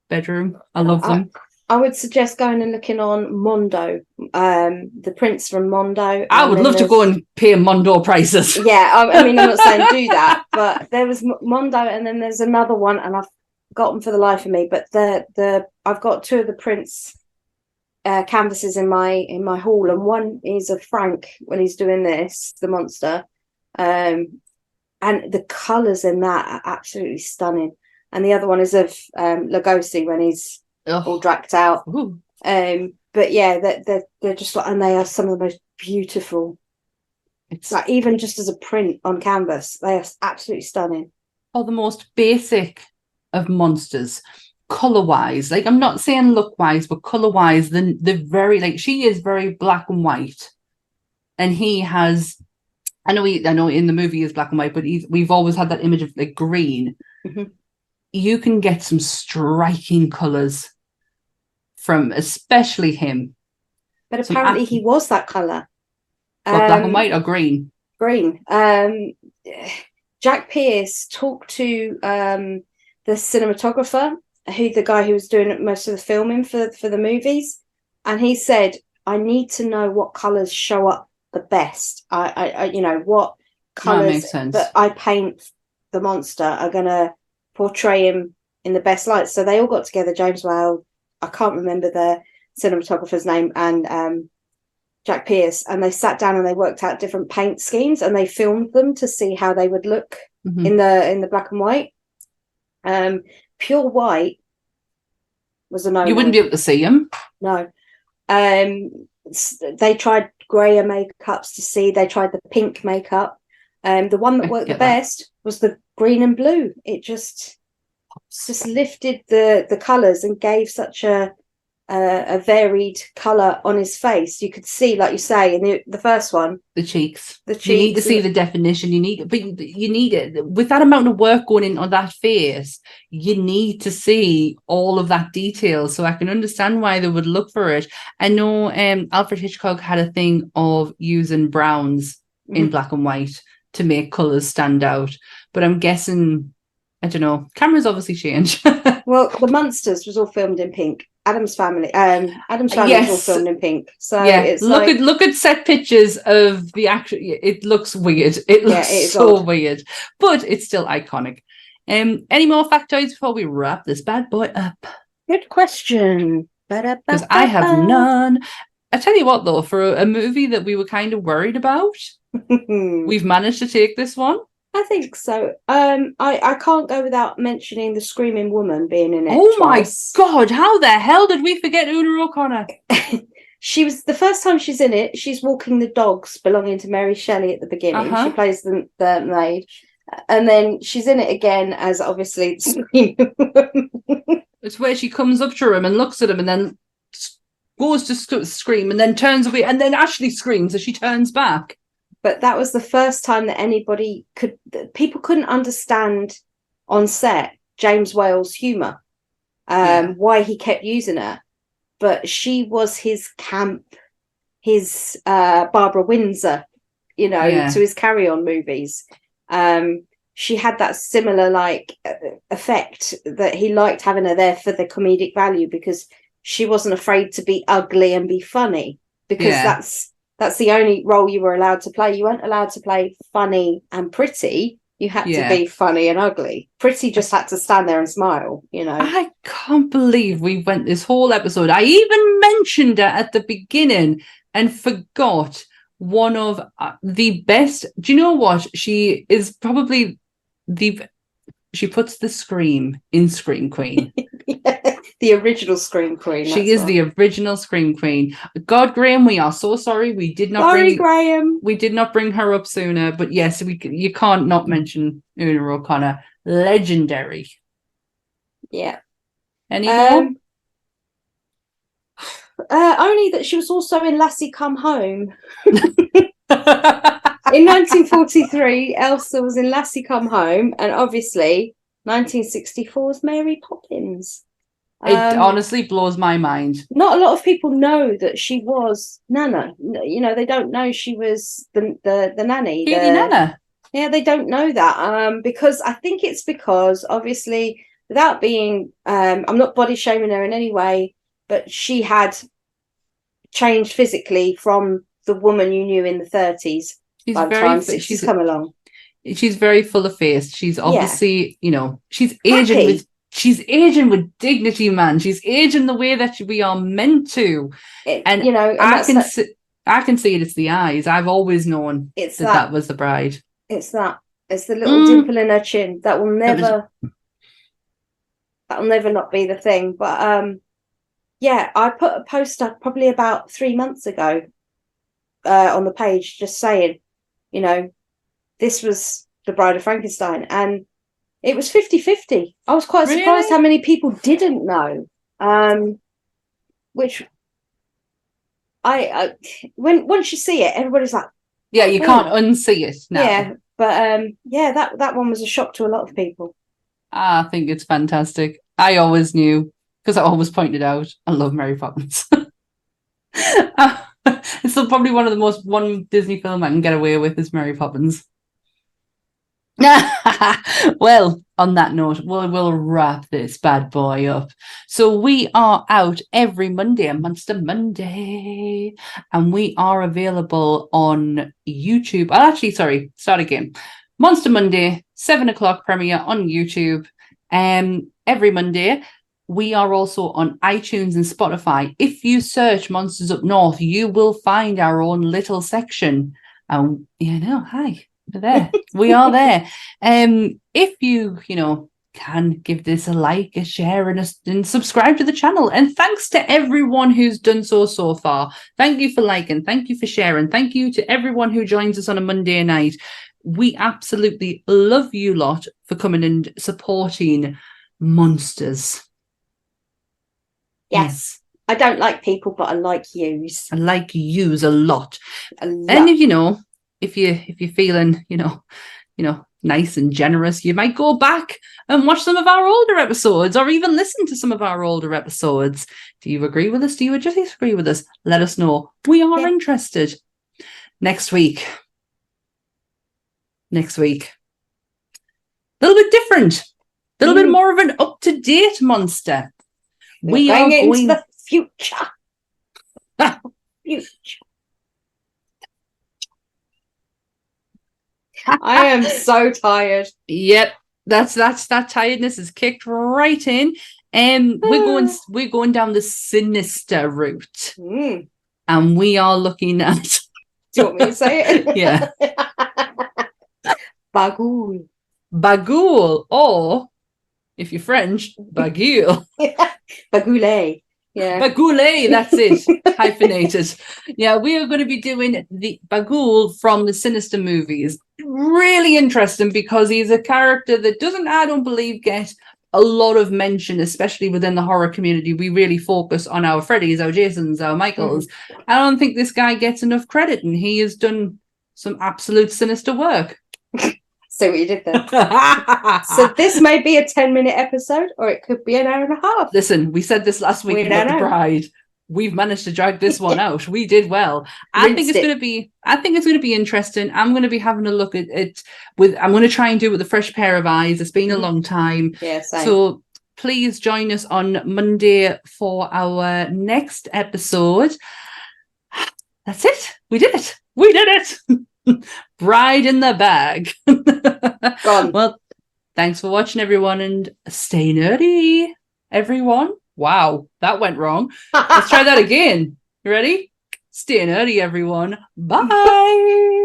[SPEAKER 3] bedroom. I love them.
[SPEAKER 4] I would suggest going and looking on Mondo, the prints from Mondo.
[SPEAKER 3] I would love to go and pay Mondo prices.
[SPEAKER 4] Yeah, I mean, I'm not saying do that, but there was Mondo, and then there's another one, and I've got them for the life of me. But I've got two of the prints canvases in my hall, and one is of Frank when he's doing this, the monster. And the colours in that are absolutely stunning. And the other one is of Lugosi when he's all dragged out. But yeah, they're just like, and they are some of the most beautiful. It's like, even just as a print on canvas, they are absolutely stunning.
[SPEAKER 3] Or the most basic of monsters, colour-wise. Like, I'm not saying look-wise, but colour-wise, they're very, like, she is very black and white. And he has... I know in the movie is black and white, but we've always had that image of like green. You can get some striking colours from especially him.
[SPEAKER 4] But apparently he was that colour.
[SPEAKER 3] Black and white or green?
[SPEAKER 4] Green. Jack Pierce talked to the cinematographer, the guy who was doing most of the filming for the movies, and he said, "I need to know what colours show up the best. I what colours that I paint the monster are going to portray him in the best light." So they all got together, James Whale, I can't remember the cinematographer's name, and Jack Pierce, and they sat down and they worked out different paint schemes, and they filmed them to see how they would look in the black and white. Pure white was a no.
[SPEAKER 3] You wouldn't be able to see him.
[SPEAKER 4] No. They tried grayer makeups to see. They tried the pink makeup. The one that worked the best was the green and blue. It just lifted the colours and gave such a varied colour on his face. You could see, like you say, in the first one,
[SPEAKER 3] the cheeks. You need to see the definition. You need it with that amount of work going in on that face. You need to see all of that detail, so I can understand why they would look for it. I know Alfred Hitchcock had a thing of using browns in black and white to make colours stand out, but I'm guessing, I don't know, cameras obviously change.
[SPEAKER 4] Well, the Monsters was all filmed in pink. Adam's Family was all filmed in pink. So yeah, it's
[SPEAKER 3] look at set pictures of the actual. It looks weird. It looks so weird, but it's still iconic. Any more factoids before we wrap this bad boy up?
[SPEAKER 4] Good question.
[SPEAKER 3] Because I have none. I tell you what, though, for a movie that we were kind of worried about, we've managed to take this one.
[SPEAKER 4] I think so. I can't go without mentioning the screaming woman being in it.
[SPEAKER 3] Oh
[SPEAKER 4] twice.
[SPEAKER 3] my God, how the hell did we forget Una O'Connor?
[SPEAKER 4] She was the first time she's in it. She's walking the dogs belonging to Mary Shelley at the beginning. She plays the maid, and then she's in it again as obviously the screaming woman.
[SPEAKER 3] It's where she comes up to him and looks at him and then goes to scream and then turns away and then actually screams as she turns back.
[SPEAKER 4] But that was the first time that people couldn't understand on set James Whale's humour, why he kept using her. But she was his camp, his Barbara Windsor, to his Carry On movies. She had that similar effect that he liked having her there for the comedic value because she wasn't afraid to be ugly and be funny because that's the only role you were allowed to play. You weren't allowed to play funny and pretty. You had to be funny and ugly. Pretty just had to stand there and smile,
[SPEAKER 3] I can't believe we went this whole episode. I even mentioned her at the beginning and forgot one of the best. Do you know what? She is probably she puts the scream in Scream Queen.
[SPEAKER 4] The original Scream Queen.
[SPEAKER 3] She is the original Scream Queen. God, Graham, we are so sorry. We did not
[SPEAKER 4] Graham.
[SPEAKER 3] We did not bring her up sooner. But yes, you can't not mention Una O'Connor. Legendary.
[SPEAKER 4] Yeah.
[SPEAKER 3] Any more?
[SPEAKER 4] Only that she was also in Lassie Come Home. In 1943, Elsa was in Lassie Come Home, and obviously 1964's Mary Poppins.
[SPEAKER 3] It honestly blows my mind.
[SPEAKER 4] Not a lot of people know that she was Nana. They don't know she was the nanny.
[SPEAKER 3] Nana.
[SPEAKER 4] Yeah, they don't know that. Because I think it's because obviously, without being, I'm not body shaming her in any way, but she had changed physically from the woman you knew in the 30s. She's come along.
[SPEAKER 3] She's very full of face. She's obviously, she's aging with dignity, man. She's aging the way that we are meant to. I can see it. It's the eyes. I've always known that was the bride.
[SPEAKER 4] It's the little dimple in her chin. That will never not be the thing. But I put a post up probably about 3 months ago on the page just saying, this was the Bride of Frankenstein, and it was 50-50. I was quite surprised how many people didn't know. Which when once you see it, everybody's like,
[SPEAKER 3] you can't unsee it now.
[SPEAKER 4] Yeah, but that one was a shock to a lot of people.
[SPEAKER 3] I think it's fantastic. I always knew because I always pointed out I love Mary Poppins. It's still probably one Disney film I can get away with is Mary Poppins. Well, on that note, we'll wrap this bad boy up. So we are out every Monday, Monster Monday, and we are available on YouTube. Start again. Monster Monday, 7:00 premiere on YouTube. Every Monday. We are also on iTunes and Spotify. If you search Monsters Up North, you will find our own little section. Hi, we're there. We are there. If you, can give this a like, a share, and subscribe to the channel. And thanks to everyone who's done so far. Thank you for liking. Thank you for sharing. Thank you to everyone who joins us on a Monday night. We absolutely love you lot for coming and supporting Monsters.
[SPEAKER 4] Yes. I don't like people, but I like yous.
[SPEAKER 3] I like yous a lot. And if you're feeling, nice and generous, you might go back and watch some of our older episodes or even listen to some of our older episodes. Do you agree with us? Do you disagree with us? Let us know. We are interested. Next week. A little bit different. A little bit more of an up-to-date monster. We are going
[SPEAKER 4] into the future. I am so tired.
[SPEAKER 3] Yep, that tiredness is kicked right in, and we're going down the sinister route, and we are looking at.
[SPEAKER 4] Do you want me to say it?
[SPEAKER 3] Yeah.
[SPEAKER 4] Bagool.
[SPEAKER 3] Bagool, or if you're French, bagoule.
[SPEAKER 4] Bagoulet. Yeah.
[SPEAKER 3] Bagoulet, that's it. Hyphenated. Yeah, we are going to be doing the Bagool from the Sinister movies. Really interesting because he's a character that doesn't, I don't believe, get a lot of mention, especially within the horror community. We really focus on our Freddys, our Jasons, our Michaels. I don't think this guy gets enough credit, and he has done some absolute sinister work.
[SPEAKER 4] So what you did there. So this may be a 10-minute episode, or it could be an hour and a half.
[SPEAKER 3] Listen, we said this last week about The Bride. We've managed to drag this one out. We did well. I think it's going to be interesting. I'm going to be having a look at it I'm going to try and do it with a fresh pair of eyes. It's been a long time.
[SPEAKER 4] Yeah, same.
[SPEAKER 3] So please join us on Monday for our next episode. That's it. We did it. We did it. Bride in the bag.
[SPEAKER 4] Gone.
[SPEAKER 3] Well, thanks for watching, everyone, and stay nerdy, everyone. Wow, that went wrong. Let's try that again. You ready? Stay nerdy, everyone. Bye.